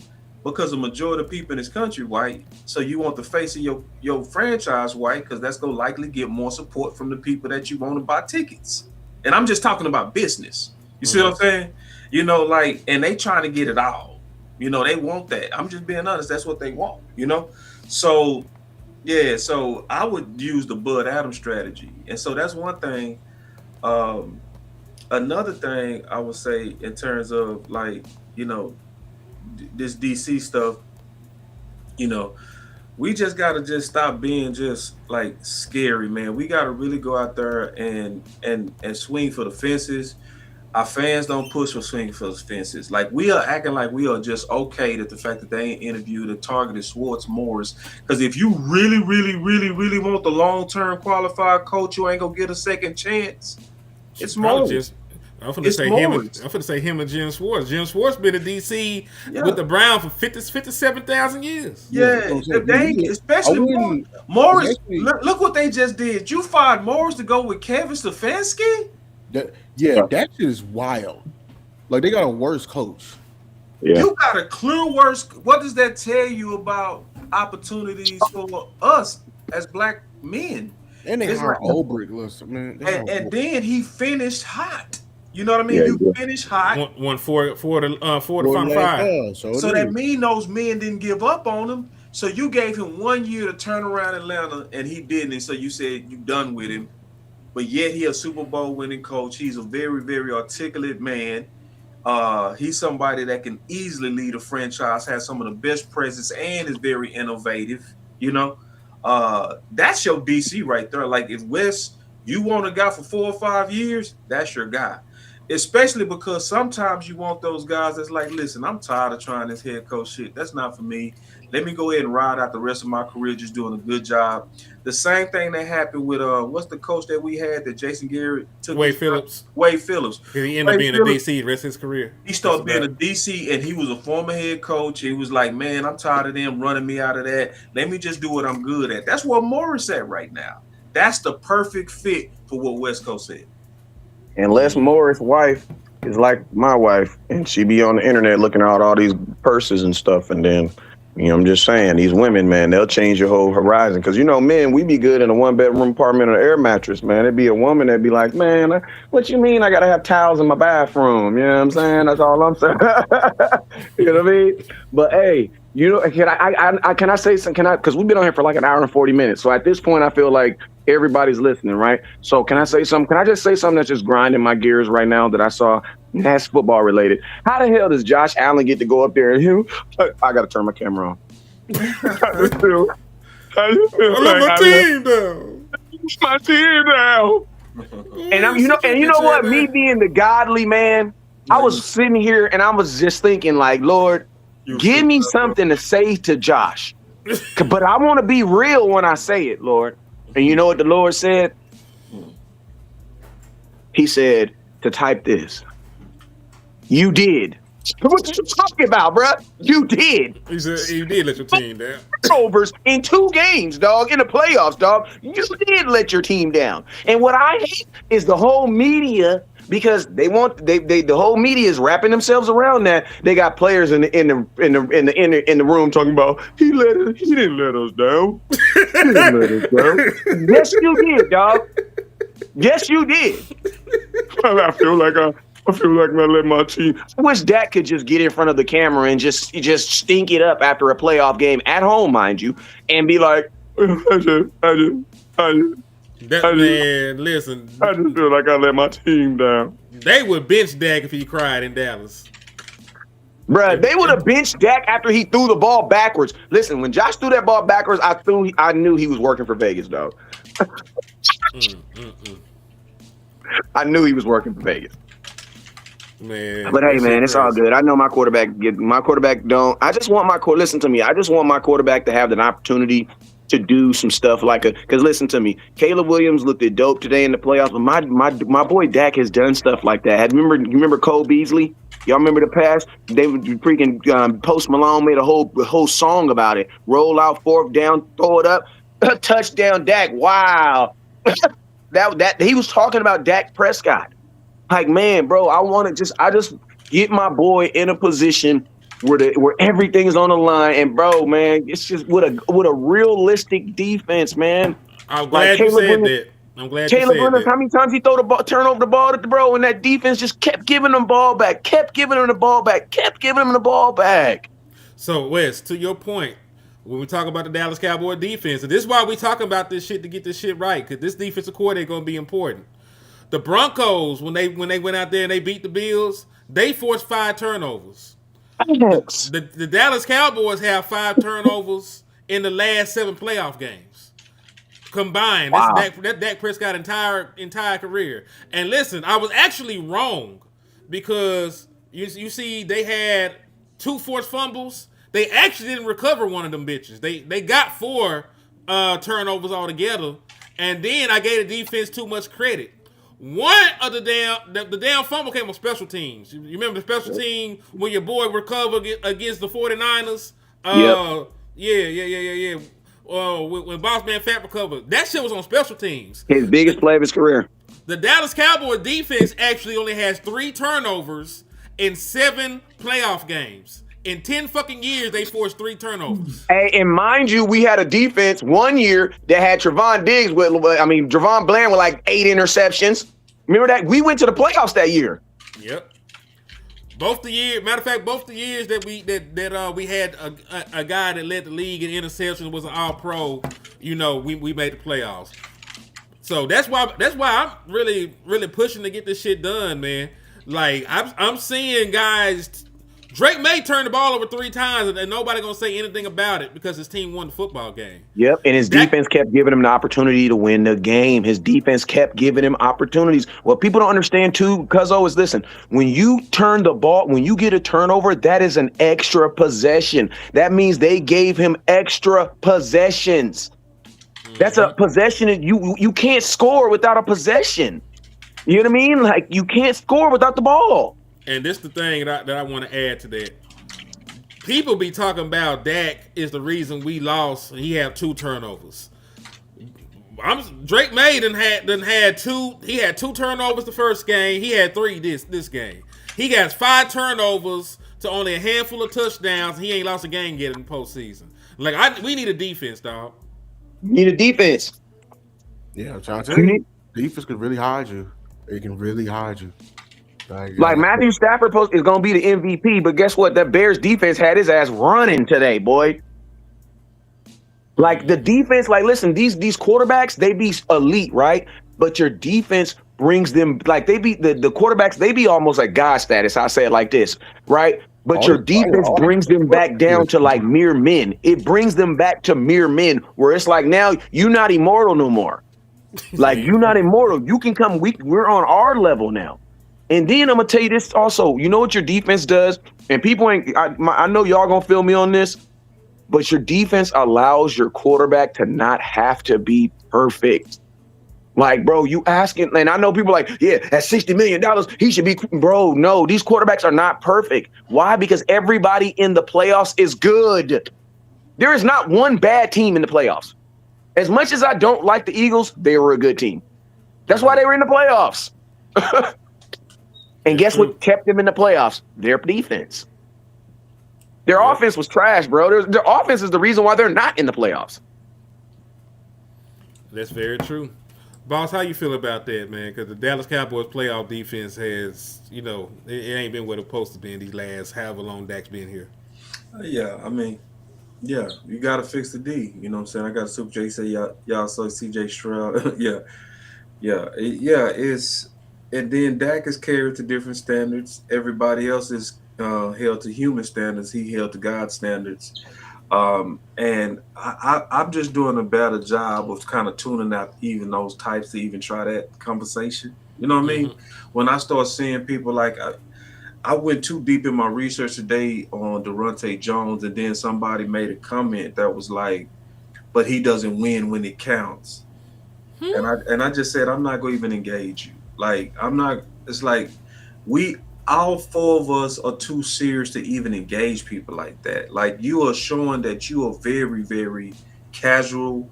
Because the majority of people in this country white, so you want the face of your franchise white, because that's gonna likely get more support from the people that you want to buy tickets. And I'm just talking about business. You see what I'm saying? You know, like, and they trying to get it all. You know, they want that. I'm just being honest. That's what they want. You know, so yeah. So I would use the Bud Adams strategy, and so that's one thing. Another thing I would say in terms of like, this DC stuff, you know, we just gotta just stop being just like scary, man. We gotta really go out there and swing for the fences. Our fans don't push for swinging for the fences. Like we are acting like we are just okay that the fact that they ain't interviewed and targeted Schwartz Morris. Because if you really, really, really, really want the long-term qualified coach, you ain't gonna get a second chance. It's Morris. I'm finna say him and Jim Schwartz. Jim Schwartz been in DC with the Brown for 57,000 years. Yeah, especially Morris. Look what they just did. You fired Morris to go with Kevin Stefanski? That shit is wild. Like they got a worse coach. Yeah. You got a clear worse. What does that tell you about opportunities for us as black men? And they hired Olbrich, listen, man. And then he finished hot. You know what I mean? You finished hot. Won four to final five. So that means those men didn't give up on him. So you gave him 1 year to turn around Atlanta, and he didn't. And so you said you done with him. But yet he a Super Bowl winning coach. He's a very, very articulate man. He's somebody that can easily lead a franchise, has some of the best presence, and is very innovative. That's your DC right there. Like if Wes, you want a guy for 4 or 5 years, that's your guy. Especially because sometimes you want those guys that's like, listen, I'm tired of trying this head coach shit. That's not for me. Let me go ahead and ride out the rest of my career just doing a good job. The same thing that happened with what's the coach that we had that Jason Garrett took? Wade Phillips. He ended up being a DC the rest of his career. He started being a DC, and he was a former head coach. He was like, man, I'm tired of them running me out of that. Let me just do what I'm good at. That's where Morris at right now. That's the perfect fit for what West Coast said. Unless Morris' wife is like my wife, and she be on the internet looking at all these purses and stuff, and then, I'm just saying, these women, man, they'll change your whole horizon. Because, men, we be good in a one-bedroom apartment or an air mattress, man. It'd be a woman that'd be like, man, what you mean I got to have towels in my bathroom? You know what I'm saying? That's all I'm saying. You know what I mean? But, hey, can I say something? Because we've been on here for like an hour and 40 minutes. So at this point, I feel like everybody's listening, right? So can I say something? Can I just say something that's just grinding my gears right now that I saw that's football related? How the hell does Josh Allen get to go up there and I got to turn my camera on. I let my team down. My team down. And you know what? Me being the godly man, I was sitting here and I was just thinking like, Lord, give me something to say to Josh. But I want to be real when I say it, Lord. And you know what the Lord said? He said to type this. You did. What you talking about, bro? You did. He said you did let your team down. Overs in 2 games, dog, in the playoffs, dog. You did let your team down. And what I hate is the whole media, because the whole media is wrapping themselves around that. They got players in the room talking about he didn't let us down. He didn't let us down. Yes, you did, dog. Yes, you did. I feel like I let my team. I wish Dak could just get in front of the camera and just stink it up after a playoff game at home, mind you, and be like, I just. Listen. I just feel like I let my team down. They would bench Dak if he cried in Dallas. Bruh, they would have benched Dak after he threw the ball backwards. Listen, when Josh threw that ball backwards, I knew he was working for Vegas, dog. I knew he was working for Vegas. Man, but hey, man, it's all good. I know my quarterback don't. I just want listen to me. I just want my quarterback to have an opportunity to do some stuff because listen to me, Caleb Williams looked at dope today in the playoffs, but my boy Dak has done stuff like that. You remember Cole Beasley? Y'all remember the pass? They would freaking Post Malone made a whole song about it. Roll out, fork down, throw it up, touchdown Dak. Wow, that he was talking about Dak Prescott. Like, man, bro, I just get my boy in a position where everything is on the line, and bro, man, it's just with a realistic defense, man. I'm glad you said that. I'm glad Caleb you said that. How many times he turn over the ball to the bro, and that defense just kept giving him the ball back, kept giving him the ball back. So, Wes, to your point, when we talk about the Dallas Cowboys defense, and this is why we talking about this shit to get this shit right, because this defensive coordinator going to be important. The Broncos, when they went out there and they beat the Bills, they forced 5 turnovers. The Dallas Cowboys have 5 turnovers in the last 7 playoff games combined. Wow. That's Dak Prescott's entire career. And listen, I was actually wrong because you see they had 2 forced fumbles. They actually didn't recover one of them bitches. They got 4 turnovers altogether, and then I gave the defense too much credit. One of the damn fumble came on special teams. You remember the special team when your boy recovered against the 49ers? Yeah. When Boss Man Fat recovered, that shit was on special teams. His biggest play of his career. The Dallas Cowboys defense actually only has 3 turnovers in 7 playoff games. In 10 fucking years, they forced 3 turnovers. Hey, and mind you, we had a defense one year that had Trevon Bland with like 8 interceptions. Remember that? We went to the playoffs that year. Yep. Both the years that we had a guy that led the league in interceptions was an All-Pro. You know, we made the playoffs. So that's why I'm really pushing to get this shit done, man. Like I'm seeing guys. Drake May turned the ball over 3 times, and nobody gonna say anything about it because his team won the football game. Yep, and his defense kept giving him an opportunity to win the game. His defense kept giving him opportunities. What people don't understand too, Cuzzo, is listen, when you turn the ball, when you get a turnover, that is an extra possession. That means they gave him extra possessions. That's a possession. You can't score without a possession. You know what I mean? Like, you can't score without the ball. And this is the thing that I want to add to that. People be talking about Dak is the reason we lost. He had 2 turnovers. Drake May had 2. He had 2 turnovers the first game. He had 3 this game. He got 5 turnovers to only a handful of touchdowns. He ain't lost a game yet in the postseason. Like we need a defense, dog. You need a defense. Yeah, I'm trying to tell you. Defense can really hide you. It can really hide you. Like Matthew Stafford is going to be the MVP, but guess what? That Bears defense had his ass running today, boy. Like the defense, like listen, these quarterbacks, they be elite, right? But your defense brings them, like they be the quarterbacks, they be almost like God status. I say it like this, right? But your defense brings them back down to like mere men. It brings them back to mere men where it's like now you're not immortal no more. Like you're not immortal. You can come. We're on our level now. And then I'm gonna tell you this also. You know what your defense does? And people ain't. I know y'all gonna feel me on this, but your defense allows your quarterback to not have to be perfect. Like, bro, you asking, and I know people like, yeah, at $60 million, he should be. Bro, no, these quarterbacks are not perfect. Why? Because everybody in the playoffs is good. There is not one bad team in the playoffs. As much as I don't like the Eagles, they were a good team. That's why they were in the playoffs. And guess what kept them in the playoffs? Their defense. Their offense was trash, bro. Their offense is the reason why they're not in the playoffs. That's very true. Boss, how you feel about that, man? Because the Dallas Cowboys playoff defense has, it ain't been what it's supposed to be in these last however long Dak's been here. You got to fix the D. You know what I'm saying? I got Super J say y'all saw CJ Stroud. It's and then Dak is carried to different standards. Everybody else is held to human standards. He held to God standards. And I'm just doing a better job of kind of tuning out even those types to even try that conversation. You know what I mean? When I start seeing people like I went too deep in my research today on Durante Jones, and then somebody made a comment that was like, but he doesn't win when it counts. And I just said, I'm not going to even engage you. Like, I'm not, it's like all 4 of us are too serious to even engage people like that. Like, you are showing that you are very, very casual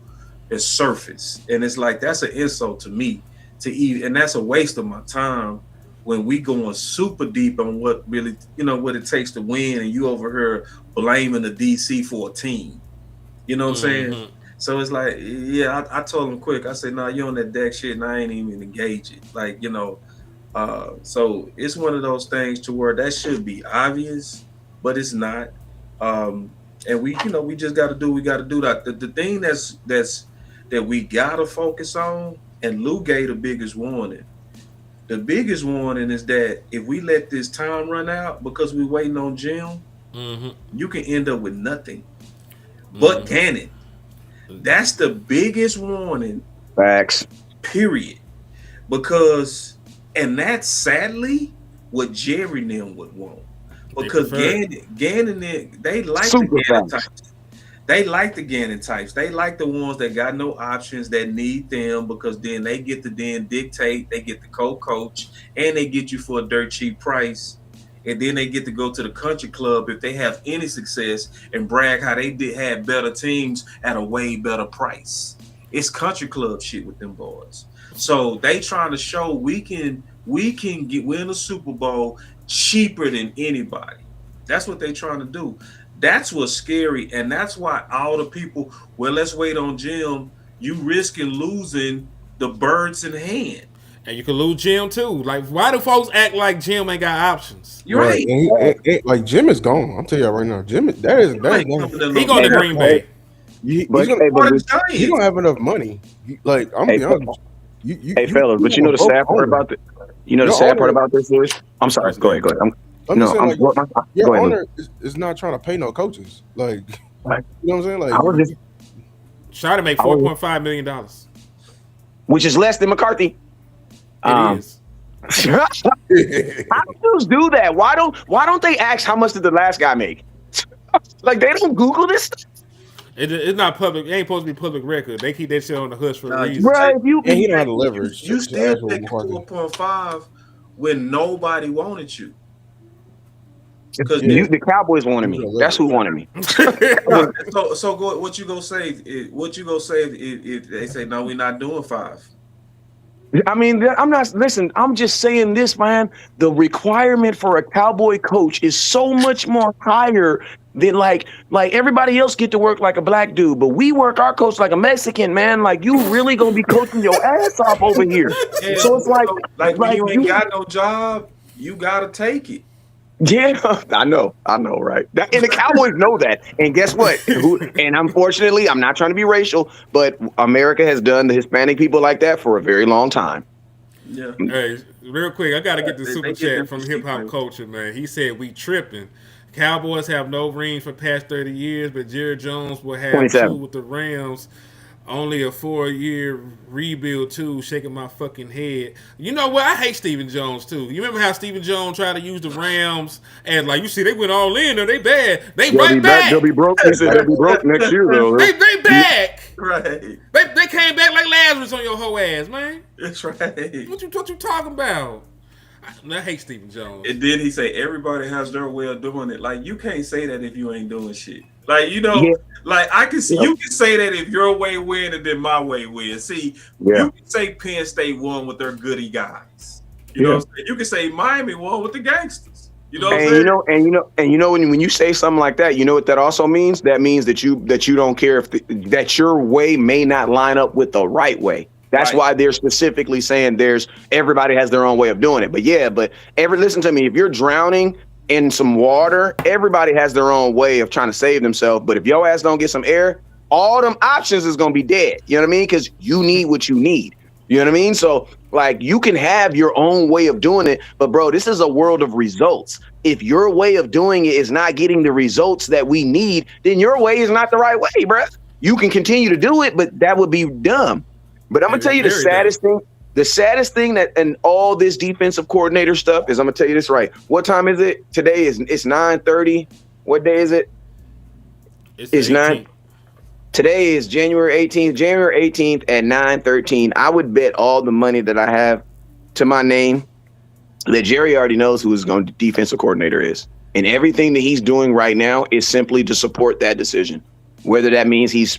and surface. And it's like, that's an insult to me to even, and that's a waste of my time when we going super deep on what really, what it takes to win, and you over here blaming the DC for a team. You know what I'm saying? So it's like, I told him quick. I said, nah, you on that Dak shit, and I ain't even engage it. Like, so it's one of those things to where that should be obvious, but it's not. And we just got to do. We got to do that. The thing that we gotta focus on, and Lou gave the biggest warning. The biggest warning is that if we let this time run out because we're waiting on Jim, you can end up with nothing but Gannon. That's the biggest warning. Facts. Period. Because, and that's sadly what Jerry and them would want. Because Gannon, they like the Gannon types. They like the Gannon types. They like the ones that got no options, that need them, because then they get to then dictate, they get the co-coach, and they get you for a dirt cheap price. And then they get to go to the country club if they have any success and brag how they had better teams at a way better price. It's country club shit with them boys. So they trying to show we can win a Super Bowl cheaper than anybody. That's what they trying to do. That's what's scary, and that's why all the people, well, let's wait on Jim. You risking losing the birds in hand. And you can lose Jim too. Like, why do folks act like Jim ain't got options? You're right. And like Jim is gone. I'm telling you right now, Jim. He going to Green Bay. He don't have enough money. Like, I'm be honest. Hey, fellas, but you know the sad part about it. You know the sad part about this is. I'm sorry. Go ahead. Your owner is not trying to pay no coaches. Like, you know what I'm saying? Like, try to make $4.5 million, which is less than McCarthy. It is. How do do that? Why don't they ask how much did the last guy make? Like, they don't Google this stuff. It's not public. It ain't supposed to be public record. They keep that shit on the hush for a reason. Right, he don't have the leverage. You still take 4.5 when nobody wanted you. Because the Cowboys wanted me. That's who wanted me. So go. What you gonna say? What you gonna say if they say no? We're not doing 5. I mean, I'm not. Listen, I'm just saying this, man. The requirement for a Cowboy coach is so much more higher than like everybody else get to work like a black dude, but we work our coach like a Mexican, man. Like, you really gonna be coaching your ass off over here. Yeah, so it's like when you ain't got no job, you gotta take it. Yeah, I know, right? And the Cowboys know that. And guess what? And unfortunately, I'm not trying to be racial, but America has done the Hispanic people like that for a very long time. Yeah. Hey, real quick, I gotta get the super chat from Hip Hop Culture, man. He said we tripping. Cowboys have no rings for past 30 years, but Jerry Jones will have 27. 2 with the Rams. Only a 4-year rebuild too. Shaking my fucking head. You know what? I hate Stephen Jones too. You remember how Stephen Jones tried to use the Rams and like you see they went all in. Or they bad. They right back. They'll be broke. He said they'll be broke next year though. They back. Right. They came back like Lazarus on your whole ass, man. That's right. What you talking about? I hate Stephen Jones. And then he say everybody has their way of doing it. Like, you can't say that if you ain't doing shit. Like, like I can see you can say that if your way win and then my way win. See, you can say Penn State won with their goody guys. You know what I'm saying? You can say Miami won with the gangsters. You know what I'm saying? And you know when you say something like that, you know what that also means? That means that you don't care if that your way may not line up with the right way. That's why they're specifically saying everybody has their own way of doing it. But listen to me, if you're drowning in some water, everybody has their own way of trying to save themselves. But if your ass don't get some air, all them options is going to be dead. You know what I mean? Because you need what you need. You know what I mean? So, like, you can have your own way of doing it. But, bro, this is a world of results. If your way of doing it is not getting the results that we need, then your way is not the right way, bro. You can continue to do it, but that would be dumb. But I'm going to tell you the saddest thing. The saddest thing that in all this defensive coordinator stuff is, I'm going to tell you this right. What time is it? Today it's 9:30. What day is it? It's 9. Today is January 18th. January 18th at 9:13. I would bet all the money that I have to my name that Jerry already knows who his defensive coordinator is. And everything that he's doing right now is simply to support that decision. Whether that means he's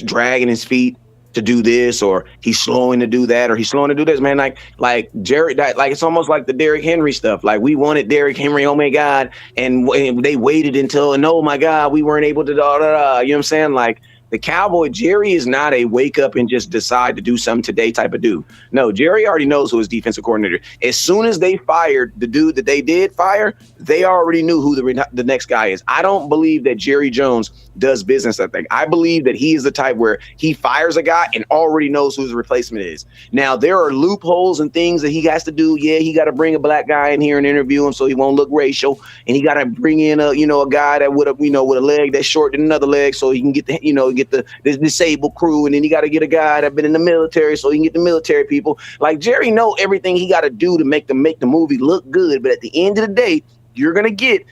dragging his feet to do this, or he's slowing to do that, or he's slowing to do this, man. Like Jerry, like it's almost like the Derrick Henry stuff. Like, we wanted Derrick Henry, oh my God, and they waited until, and oh my God, we weren't able to, you know what I'm saying? Like The Cowboy, Jerry is not a wake up and just decide to do something today type of dude. No, Jerry already knows who his defensive coordinator. As soon as they fired the dude that they did fire, they already knew who the next guy is. I don't believe that Jerry Jones does business. I believe that he is the type where he fires a guy and already knows who his replacement is. Now, there are loopholes and things that he has to do. Yeah, he got to bring a black guy in here and interview him so he won't look racial. And he got to bring in a guy that with a leg that's short than another leg so he can get the disabled crew. And then he got to get a guy that's been in the military so he can get the military people. Like, Jerry know everything he got to do to make the movie look good. But at the end of the day, you're going to get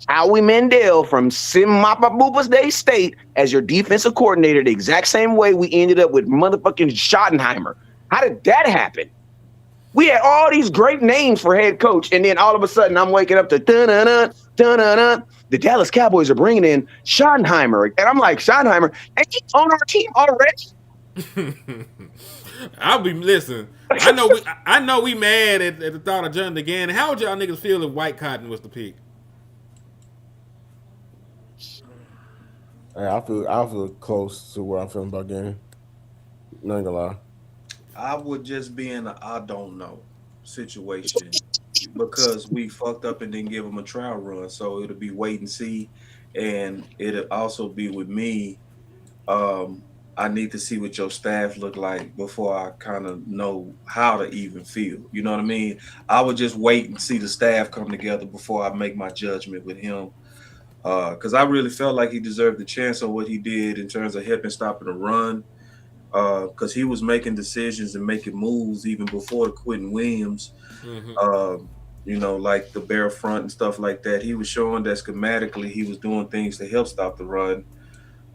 Howie Mandel from Simapabubas Day State as your defensive coordinator the exact same way we ended up with motherfucking Schottenheimer. How did that happen? We had all these great names for head coach, and then all of a sudden I'm waking up to dun-dun-dun, dun-dun-dun. The Dallas Cowboys are bringing in Schottenheimer. And I'm like, Schottenheimer, ain't he on our team already? Listen. I know we mad at the thought of Jonathan again. How would y'all niggas feel if White Cotton was the pick? Hey, I feel close to where I'm feeling about game. Not gonna lie. I would just be in a I don't know situation because we fucked up and didn't give him a trial run. So it'll be wait and see, and it'll also be with me. I need to see what your staff look like before I kind of know how to even feel. You know what I mean? I would just wait and see the staff come together before I make my judgment with him. Because I really felt like he deserved the chance on what he did in terms of helping stopping the run. Because he was making decisions and making moves even before Quentin Williams. Like the bare front and stuff like that. He was showing that schematically he was doing things to help stop the run.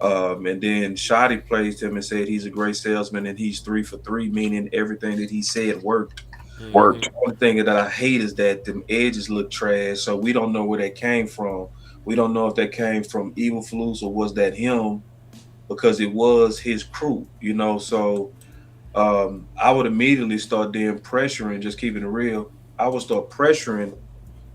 And then Shotty praised him and said he's a great salesman and he's 3 for 3, meaning everything that he said worked. Worked. One thing that I hate is that them edges look trash, so we don't know where they came from. We don't know if they came from Evil Flus or was that him, because it was his crew, So I would immediately start then pressuring, just keeping it real. I would start pressuring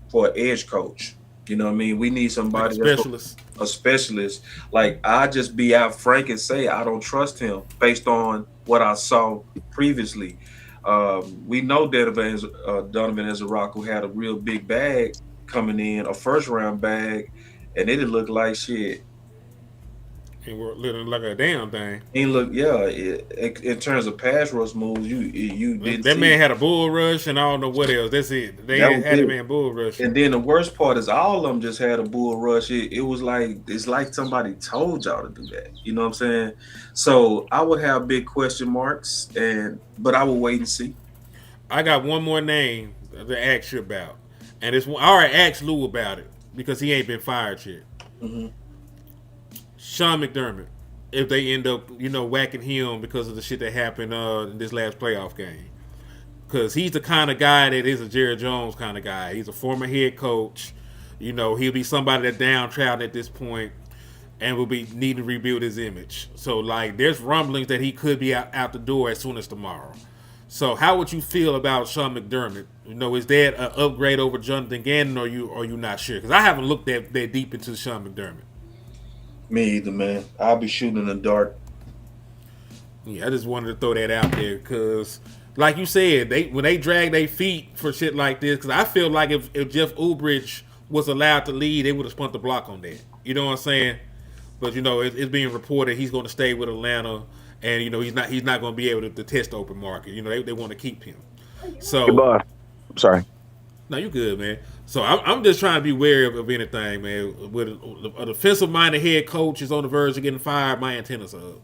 for an edge coach. You know what I mean? We need somebody specialist. A specialist. Like, I just be out frank and say I don't trust him based on what I saw previously. We know Donovan Ezeraku had a real big bag coming in, a first round bag, and it didn't look like shit. And we're looking like a damn thing. He looked, in terms of pass rush moves, you didn't. That man had a bull rush, and I don't know what else. That's it. They had him in bull rush. And then the worst part is all of them just had a bull rush. It was like it's like somebody told y'all to do that. You know what I'm saying? So I would have big question marks, but I will wait and see. I got one more name to ask you about, and it's I already asked Lou about it because he ain't been fired yet. Mm-hmm. Sean McDermott, if they end up, whacking him because of the shit that happened in this last playoff game. Because he's the kind of guy that is a Jerry Jones kind of guy. He's a former head coach. He'll be somebody that's downtrodden at this point and will be needing to rebuild his image. So, there's rumblings that he could be out the door as soon as tomorrow. So, how would you feel about Sean McDermott? Is that an upgrade over Jonathan Gannon, or you not sure? Because I haven't looked that deep into Sean McDermott. Me either, man. I'll be shooting in the dark. Yeah, I just wanted to throw that out there because, like you said, when they drag their feet for shit like this, because I feel like if Jeff Ulbrich was allowed to lead, they would have spun the block on that. You know what I'm saying? But it's being reported he's going to stay with Atlanta, and he's not going to be able to test the open market. They want to keep him. So, goodbye. I'm sorry. No, you good, man. So I'm just trying to be wary of anything, man. With a defensive-minded head coach is on the verge of getting fired, my antennas are up.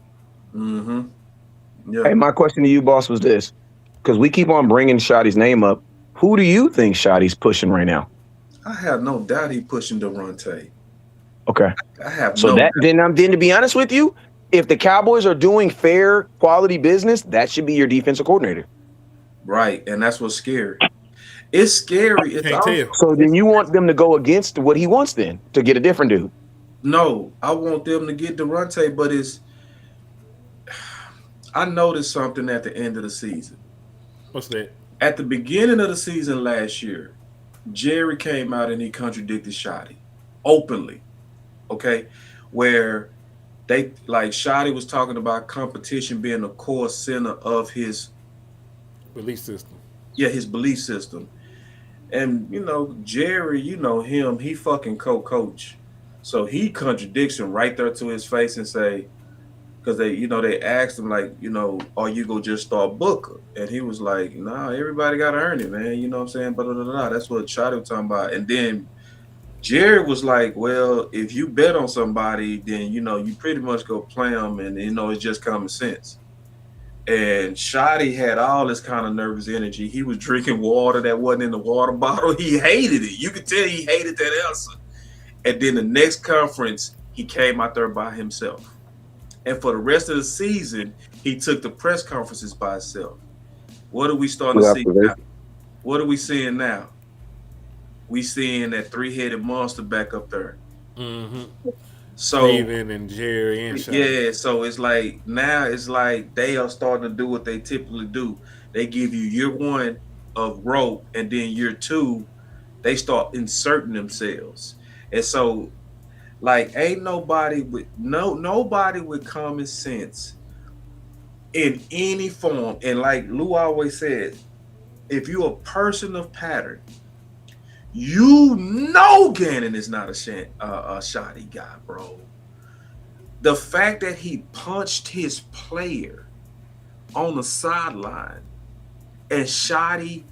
Mm-hmm. Yeah. Hey, my question to you, boss, was this. Because we keep on bringing Shotty's name up. Who do you think Shotty's pushing right now? I have no doubt he's pushing Durante. Okay. I have so no that doubt. Then to be honest with you, if the Cowboys are doing fair, quality business, that should be your defensive coordinator. Right, and that's what's scary. It's scary. So then you want them to go against what he wants then to get a different dude? No, I want them to get Durante, but I noticed something at the end of the season. What's that? At the beginning of the season last year, Jerry came out and he contradicted Shotty openly, okay? Where they like Shotty was talking about competition being the core center of his belief system. Yeah, his belief system. And you know, Jerry, you know him, he fucking co-coach. So he contradicts him right there to his face and say, because they asked him like, are you gonna just start Booker? And he was like, nah, everybody gotta earn it, man. You know what I'm saying? Blah, blah, blah, blah. That's what Shotty was talking about. And then Jerry was like, well, if you bet on somebody, then you pretty much go play them, and it's just common sense. And Shotty had all this kind of nervous energy. He was drinking water that wasn't in the water bottle. He hated it. You could tell he hated that answer. And then the next conference, he came out there by himself. And for the rest of the season, he took the press conferences by himself. What are we starting to see now? What are we seeing now? We seeing that three-headed monster back up there. Mm-hmm. So Steven and Jerry and Shotty. yeah, so it's like now it's like they are starting to do what they typically do. They give you year one of rope, and then year two, they start inserting themselves. And so, like, ain't nobody with common sense in any form. And like Lou always said, if you're a person of pattern, Gannon is not a Shotty guy, bro. The fact that he punched his player on the sideline and Shotty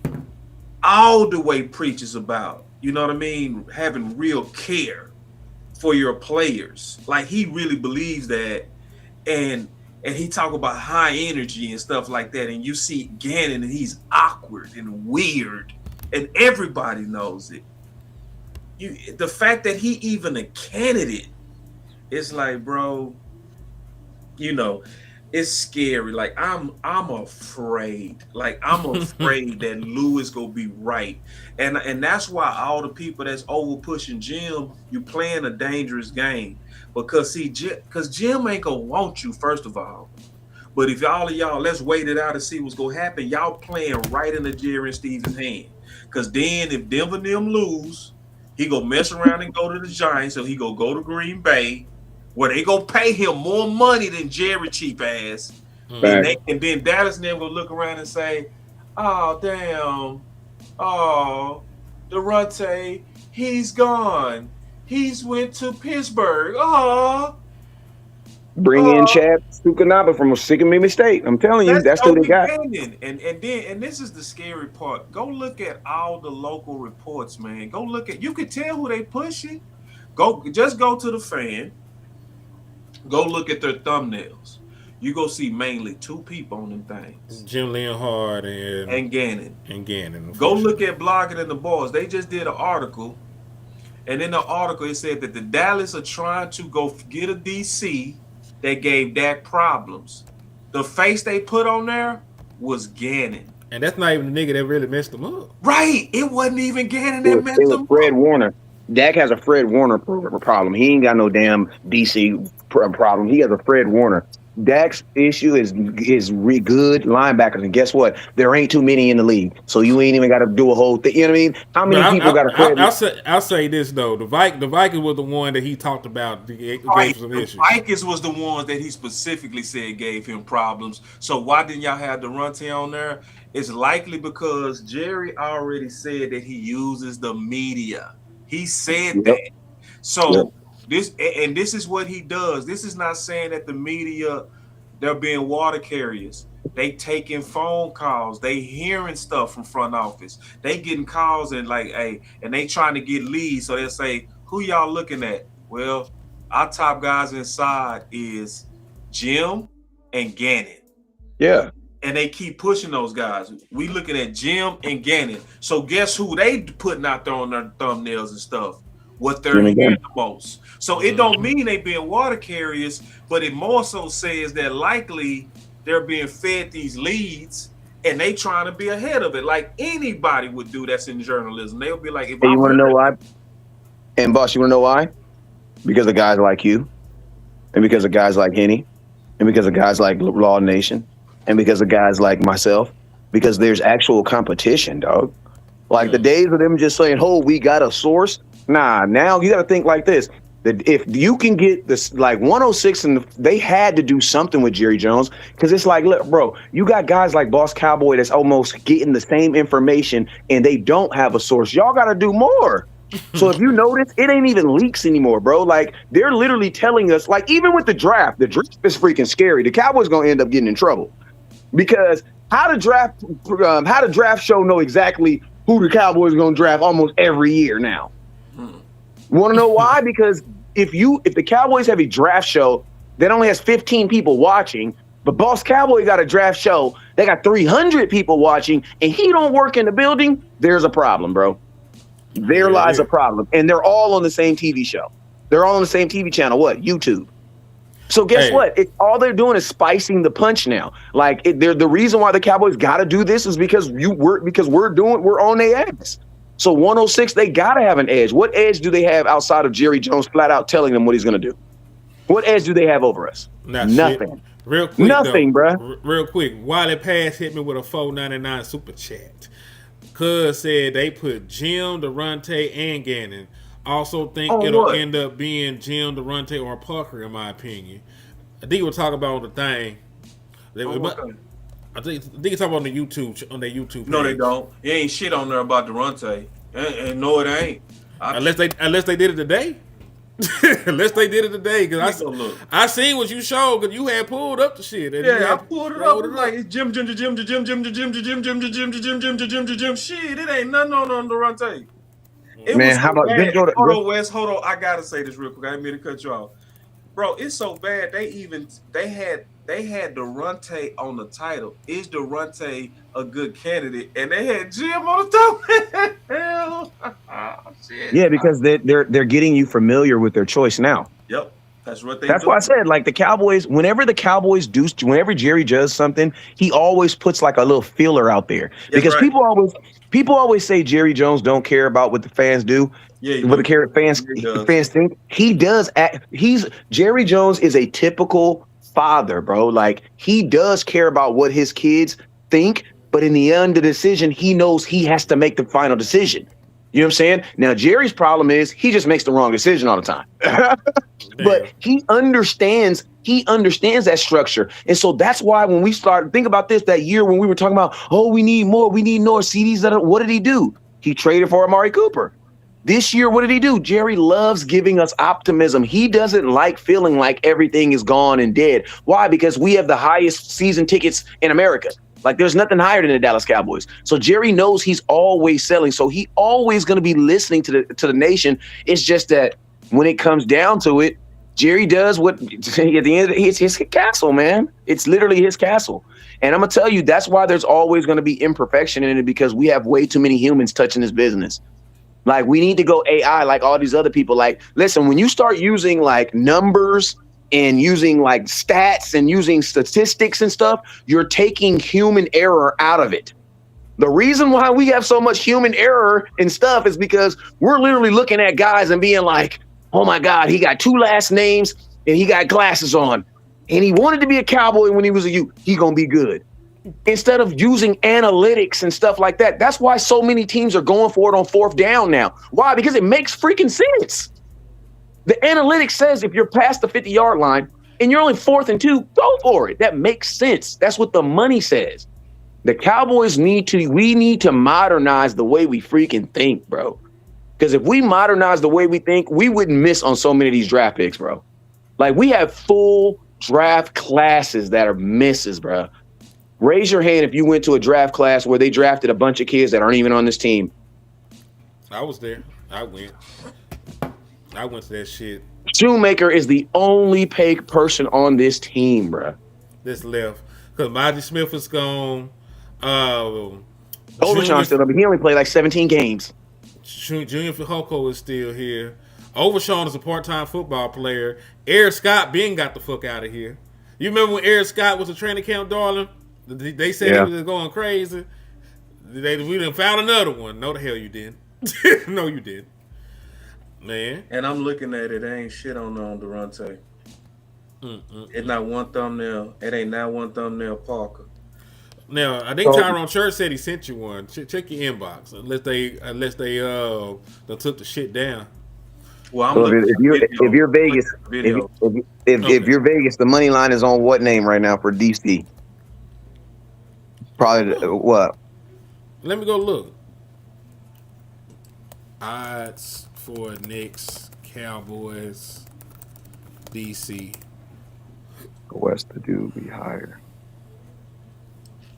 all the way preaches about, you know what I mean, having real care for your players. Like, he really believes that. And he talk about high energy and stuff like that. And you see Gannon and he's awkward and weird. And everybody knows it. The fact that he even a candidate, it's like, bro, it's scary. Like, I'm afraid. Like, I'm afraid that Lou is gonna be right. And that's why all the people that's over pushing Jim, you playing a dangerous game. Because Jim ain't gonna want you, first of all. But if all of y'all, let's wait it out and see what's gonna happen. Y'all playing right in the Jerry and Stevens' hand. Because then if Denver and them lose, he go mess around and go to the Giants, so he go to Green Bay, where they go pay him more money than Jerry cheap ass. Right. And then Dallas and them go look around and say, oh, damn, Durante, he's gone. He's went to Pittsburgh. Bring in Chad Sukanaba from Sycamore State. I'm telling you, that's who they got. And this is the scary part. Go look at all the local reports, man. Go look at. You can tell who they pushing. Just go to the Fan. Go look at their thumbnails. You go see mainly two people on them things. Jim Leonhard and Gannon. Go look at Blogging and the Boys. They just did an article. And in the article, it said that the Dallas are trying to go get a DC that gave Dak problems. The face they put on there was Gannon. And that's not even the nigga that really messed them up. Right. It wasn't even Gannon that messed them up. Fred Warner. Dak has a Fred Warner problem. He ain't got no damn DC problem. He has a Fred Warner. Dak's issue is good linebackers, and guess what? There ain't too many in the league, so you ain't even got to do a whole thing. You know what I mean? How many people got a Fred? I'll say this though: the Vikings was the one that he talked about. Gave some issues. The Vikings was the ones that he specifically said gave him problems. So why didn't y'all have Durante on there? It's likely because Jerry already said that he uses the media. He said that. So. This is what he does. This is not saying that the media, they're being water carriers. They taking phone calls. They hearing stuff from front office. They getting calls and and they trying to get leads. So they'll say, who y'all looking at? Well, our top guys inside is Jim and Gannon. Yeah. And they keep pushing those guys. We looking at Jim and Gannon. So guess who they putting out there on their thumbnails and stuff? What they're hearing the most. So it don't mean they being water carriers, but it more so says that likely they're being fed these leads and they trying to be ahead of it. Like anybody would do that's in journalism. They'll be like, if you want to know why? And boss, you want to know why? Because of guys like you, and because of guys like Henny, and because of guys like Law Nation, and because of guys like myself, because there's actual competition, dog. Like the days of them just saying, oh, we got a source. Nah, now you got to think like this. That if you can get this like 106, and they had to do something with Jerry Jones because it's like, look, bro, you got guys like Boss Cowboy that's almost getting the same information and they don't have a source. Y'all got to do more. So if you notice, it ain't even leaks anymore, bro. Like they're literally telling us, like even with the draft is freaking scary. The Cowboys gonna end up getting in trouble because how the draft show know exactly who the Cowboys gonna draft almost every year now. Want to know why? Because if the Cowboys have a draft show that only has 15 people watching, but Boss Cowboy got a draft show that got 300 people watching, and he don't work in the building, there's a problem, bro. There lies a problem. And they're all on the same TV show. They're all on the same TV channel. What? YouTube. So guess what? All they're doing is spicing the punch now. Like the reason why the Cowboys got to do this is because we're on their ass. So 106, they got to have an edge. What edge do they have outside of Jerry Jones flat out telling them what he's going to do? What edge do they have over us? Nothing. Shit. Real quick, nothing, bro. Real quick, Wiley Pass hit me with a $4.99 super chat. Cuz said they put Jim, Durante, and Gannon. Also think it'll end up being Jim, Durante, or Parker, in my opinion. I think we'll talk about the thing. I think you talk about on their YouTube page. No, they don't. It ain't shit on there about Durante. And no, it ain't. Unless they did it today. Unless they did it today, because I seen what you showed, because you had pulled up the shit. Yeah, I pulled it up. Like it's Jim. Shit, it ain't nothing on Durante. Man, how about this? Hold on, Wes. Hold on. I gotta say this real quick. I didn't mean to cut you off, bro. It's so bad. They had Durante on the title. Is Durante a good candidate? And they had Jim on the top. Shit. Yeah, because they're getting you familiar with their choice now. Yep. That's what That's why I said, like the Cowboys, whenever Jerry does something, he always puts like a little feeler out there. Because people always say Jerry Jones don't care about what the fans do. Yeah, what the fans think. He does. Jerry Jones is a typical father, bro. Like he does care about what his kids think, but in the end of the decision, he knows he has to make the final decision. You know what I'm saying? Now, Jerry's problem is he just makes the wrong decision all the time. But he understands that structure. And so that's why when we think about this, that year when we were talking about, we need more CDs. What did he do? He traded for Amari Cooper. This year, what did he do? Jerry loves giving us optimism. He doesn't like feeling like everything is gone and dead. Why? Because we have the highest season tickets in America. Like there's nothing higher than the Dallas Cowboys. So Jerry knows he's always selling. So he always going to be listening to the nation. It's just that when it comes down to it, Jerry does what at the end of it's his castle, man. It's literally his castle. And I'm going to tell you, that's why there's always going to be imperfection in it, because we have way too many humans touching this business. Like we need to go AI like all these other people. Like, listen, when you start using like numbers and using like stats and using statistics and stuff, you're taking human error out of it. The reason why we have so much human error and stuff is because we're literally looking at guys and being like, oh my God, he got 2 last names and he got glasses on and he wanted to be a Cowboy when he was a youth. He gonna be good. Instead of using analytics and stuff like that. That's why so many teams are going for it on 4th down now. Why? Because it makes freaking sense. The analytics says if you're past the 50-yard line and you're only 4th and 2, go for it. That makes sense. That's what the money says. The Cowboys we need to modernize the way we freaking think, bro. Because if we modernize the way we think, we wouldn't miss on so many of these draft picks, bro. Like we have full draft classes that are misses, bro. Raise your hand if you went to a draft class where they drafted a bunch of kids that aren't even on this team. I was there. I went to that shit. Shoemaker is the only paid person on this team, bro. This left. Because Margie Smith is gone. Overshawn's still up, but he only played like 17 games. Junior Fihoko is still here. Overshawn is a part-time football player. Eric Scott Ben got the fuck out of here. You remember when Eric Scott was a training camp darling? They said he was going crazy. We done found another one. No, the hell you didn't. No, you didn't. Man. And I'm looking at it. There ain't shit on Durante. It's not one thumbnail. It ain't not one thumbnail Parker. Now, I think Tyrone Church said he sent you one. Check your inbox. Unless they took the shit down. Well, I'm So looking if at you if video. you're I'm looking Vegas, at the if video. if Okay. you're Vegas, the money line is on what name right now for DC? I don't Probably know. what? Let me go look. Odds for Knicks, Cowboys, DC. What's the dude be higher?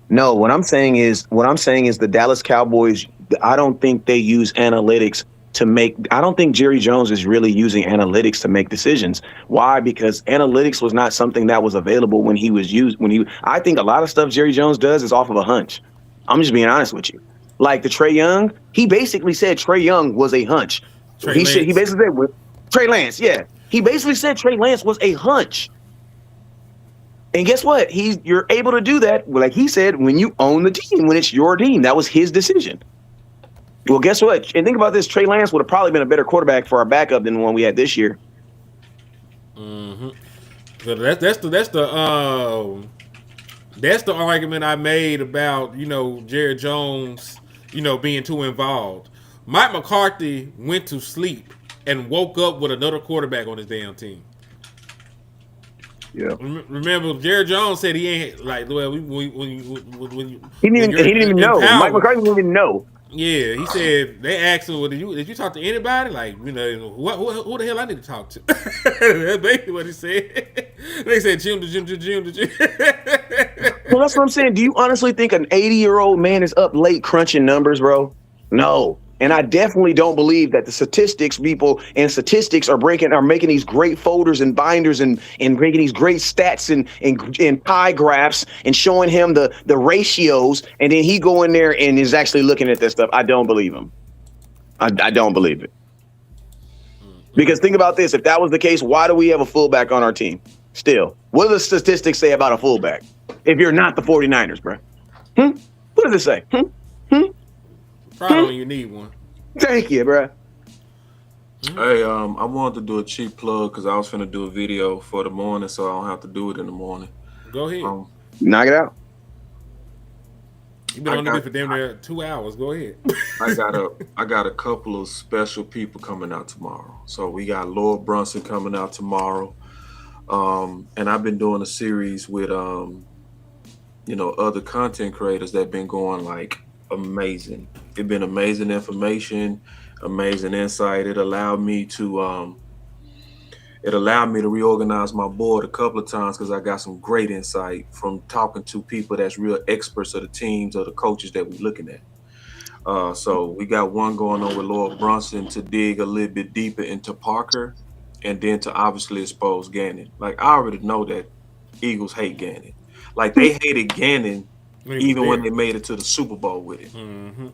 No, what I'm saying is the Dallas Cowboys. I don't think they use analytics to make. I don't think Jerry Jones is really using analytics to make decisions. Why? Because analytics was not something that was available when he was used. I think a lot of stuff Jerry Jones does is off of a hunch. I'm just being honest with you. Like the Trey Young, he basically said Trey Young was a hunch. Trey He Lance. basically said Trey Lance. Yeah, he basically said Trey Lance was a hunch. And guess what? You're able to do that, like he said, when you own the team, when it's your team. That was his decision. Well, guess what? And think about this: Trey Lance would have probably been a better quarterback for our backup than the one we had this year. Mm-hmm. So that's the argument I made about Jerry Jones being too involved. Mike McCarthy went to sleep and woke up with another quarterback on his damn team. Yeah, Remember, Jerry Jones said he ain't like he when didn't. you're He didn't even in know. Mike power. McCarthy didn't even know. Yeah, he said they asked him, well, did you talk to anybody? Like, who the hell I need to talk to? That's basically what he said. They said Jim to Jim to Jim to Jim. Well, that's what I'm saying. Do you honestly think an 80-year-old man is up late crunching numbers, bro? No. And I definitely don't believe that the statistics people and statistics are making these great folders and binders and making these great stats and pie graphs and showing him the ratios. And then he go in there and is actually looking at this stuff. I don't believe him. I don't believe it. Because think about this. If that was the case, why do we have a fullback on our team still? What do the statistics say about a fullback if you're not the 49ers, bro? What does it say? Probably when you need one. Thank you, bro. Hey, I wanted to do a cheap plug because I was finna do a video for the morning, so I don't have to do it in the morning. Go ahead. Knock it out. You've been on the for damn near 2 hours. Go ahead. I got a couple of special people coming out tomorrow. So we got Lord Brunson coming out tomorrow. And I've been doing a series with other content creators that been going like amazing. It's been amazing information, amazing insight. It allowed me to reorganize my board a couple of times because I got some great insight from talking to people that's real experts of the teams or the coaches that we're looking at. So we got one going on with Lord Brunson to dig a little bit deeper into Parker and then to obviously expose Gannon. Like, I already know that Eagles hate Gannon. Like, they hated Gannon even when they made it to the Super Bowl with him. Mm-hmm.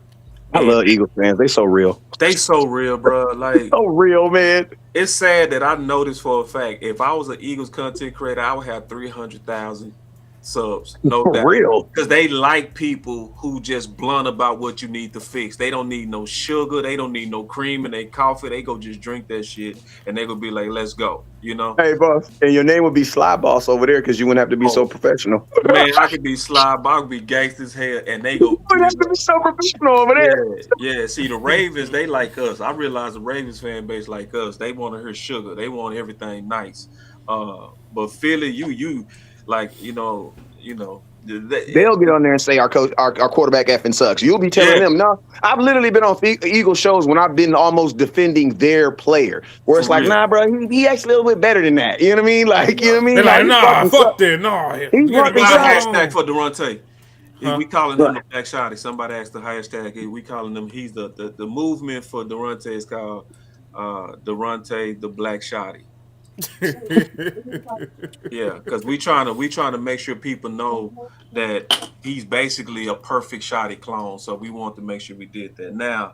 I love Eagles fans. They so real. They so real, bro. Like, so real, man. It's sad that I know this for a fact. If I was an Eagles content creator, I would have 300,000 subs. No doubt. Real. Because they like people who just blunt about what you need to fix. They don't need no sugar. They don't need no cream in their coffee. They go just drink that shit and they gonna be like, let's go. You know? Hey, boss. And your name would be Sly Boss over there because you wouldn't have to be so professional. Man, I could be Sly, but I could be gangster's hair and they go. You wouldn't have to be so professional over there. Yeah. See, the Ravens, they like us. I realize the Ravens fan base like us. They want to hear sugar. They want everything nice. But Philly, you like, they'll get on there and say our coach, our quarterback effing sucks. You'll be telling them, no. I've literally been on Eagle shows when I've been almost defending their player, where it's like, nah, bro, he actually a little bit better than that. You know what I mean? Like, you know what I mean? They're like, nah, fuck that, nah. He's hashtag for Durante. Huh? We calling him the Black Shotty. Somebody asked the hashtag. We calling him. He's the movement for Durante is called Durante the Black Shotty. Yeah, because we trying to make sure people know that he's basically a perfect Shotty clone. So we want to make sure we did that. Now,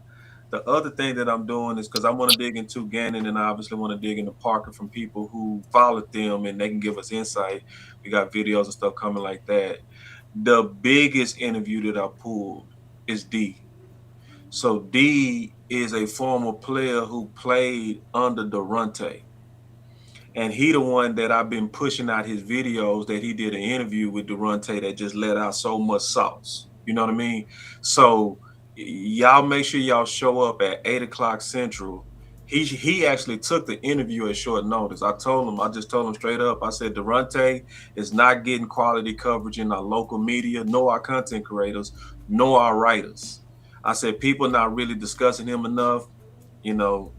the other thing that I'm doing is because I want to dig into Gannon and I obviously want to dig into Parker from people who followed them and they can give us insight. We got videos and stuff coming like that. The biggest interview that I pulled is D. So D is a former player who played under Durante. And he the one that I've been pushing out his videos that he did an interview with Durante that just let out so much sauce. You know what I mean? So y'all make sure y'all show up at 8 o'clock Central he actually took the interview at short notice. I just told him straight up. I said, Durante is not getting quality coverage in our local media, nor our content creators, nor our writers. I said, people not really discussing him enough. You know,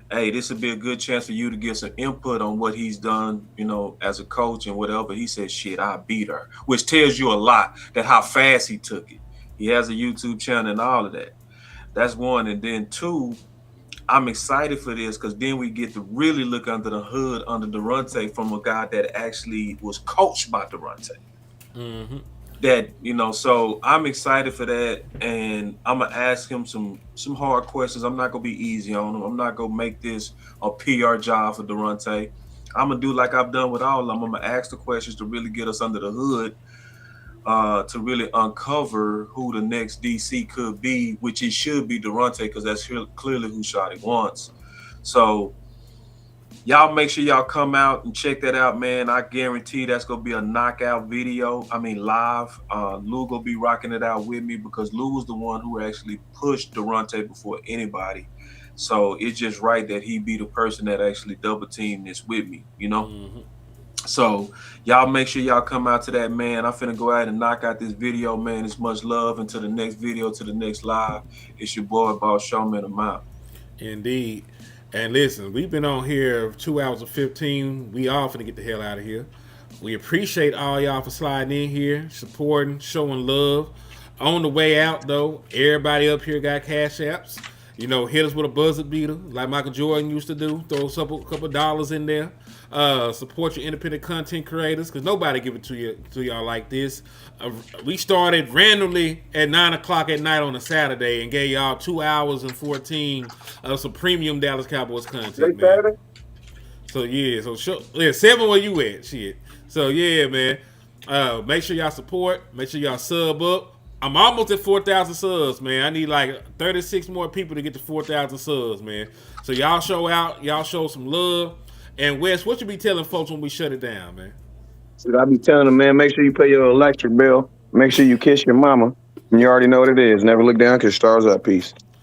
hey, this would be a good chance for you to get some input on what he's done, you know, as a coach and whatever. He said, shit, I beat her, which tells you a lot that how fast he took it. He has a YouTube channel and all of that. That's one. And then two, I'm excited for this because then we get to really look under the hood under Durante from a guy that actually was coached by Durante. Mm-hmm. That, you know, so I'm excited for that, and I'm gonna ask him some hard questions. I'm not gonna be easy on him. I'm not gonna make this a PR job for Durante. I'm gonna do like I've done with all of them. I'm gonna ask the questions to really get us under the hood, to really uncover who the next DC could be, which it should be Durante, because that's clearly who Shotty wants. So y'all make sure y'all come out and check that out, man. I guarantee that's going to be a knockout video. I mean, live. Lou going to be rocking it out with me because Lou was the one who actually pushed Durante before anybody. So it's just right that he be the person that actually double teamed this with me, you know? Mm-hmm. So y'all make sure y'all come out to that, man. I'm finna go ahead and knock out this video, man. It's much love. Until the next video, to the next live. It's your boy, Boss Showman. I'm out. Indeed. And listen, we've been on here 2 hours and 15. We all finna get the hell out of here. We appreciate all y'all for sliding in here, supporting, showing love. On the way out, though, everybody up here got cash apps. You know, hit us with a buzzer beater like Michael Jordan used to do. Throw a couple dollars in there. Support your independent content creators because nobody give it to y'all like this. We started randomly at 9 o'clock at night on a Saturday and gave y'all 2 hours and 14 of some premium Dallas Cowboys content, man. So yeah, 7 where you at, shit. So yeah, man. Make sure y'all support. Make sure y'all sub up. I'm almost at 4,000 subs, man. I need like 36 more people to get to 4,000 subs, man. So y'all show out. Y'all show some love. And Wes, what you be telling folks when we shut it down, man? I be telling them, man, make sure you pay your electric bill. Make sure you kiss your mama. And you already know what it is. Never look down because stars up. Peace.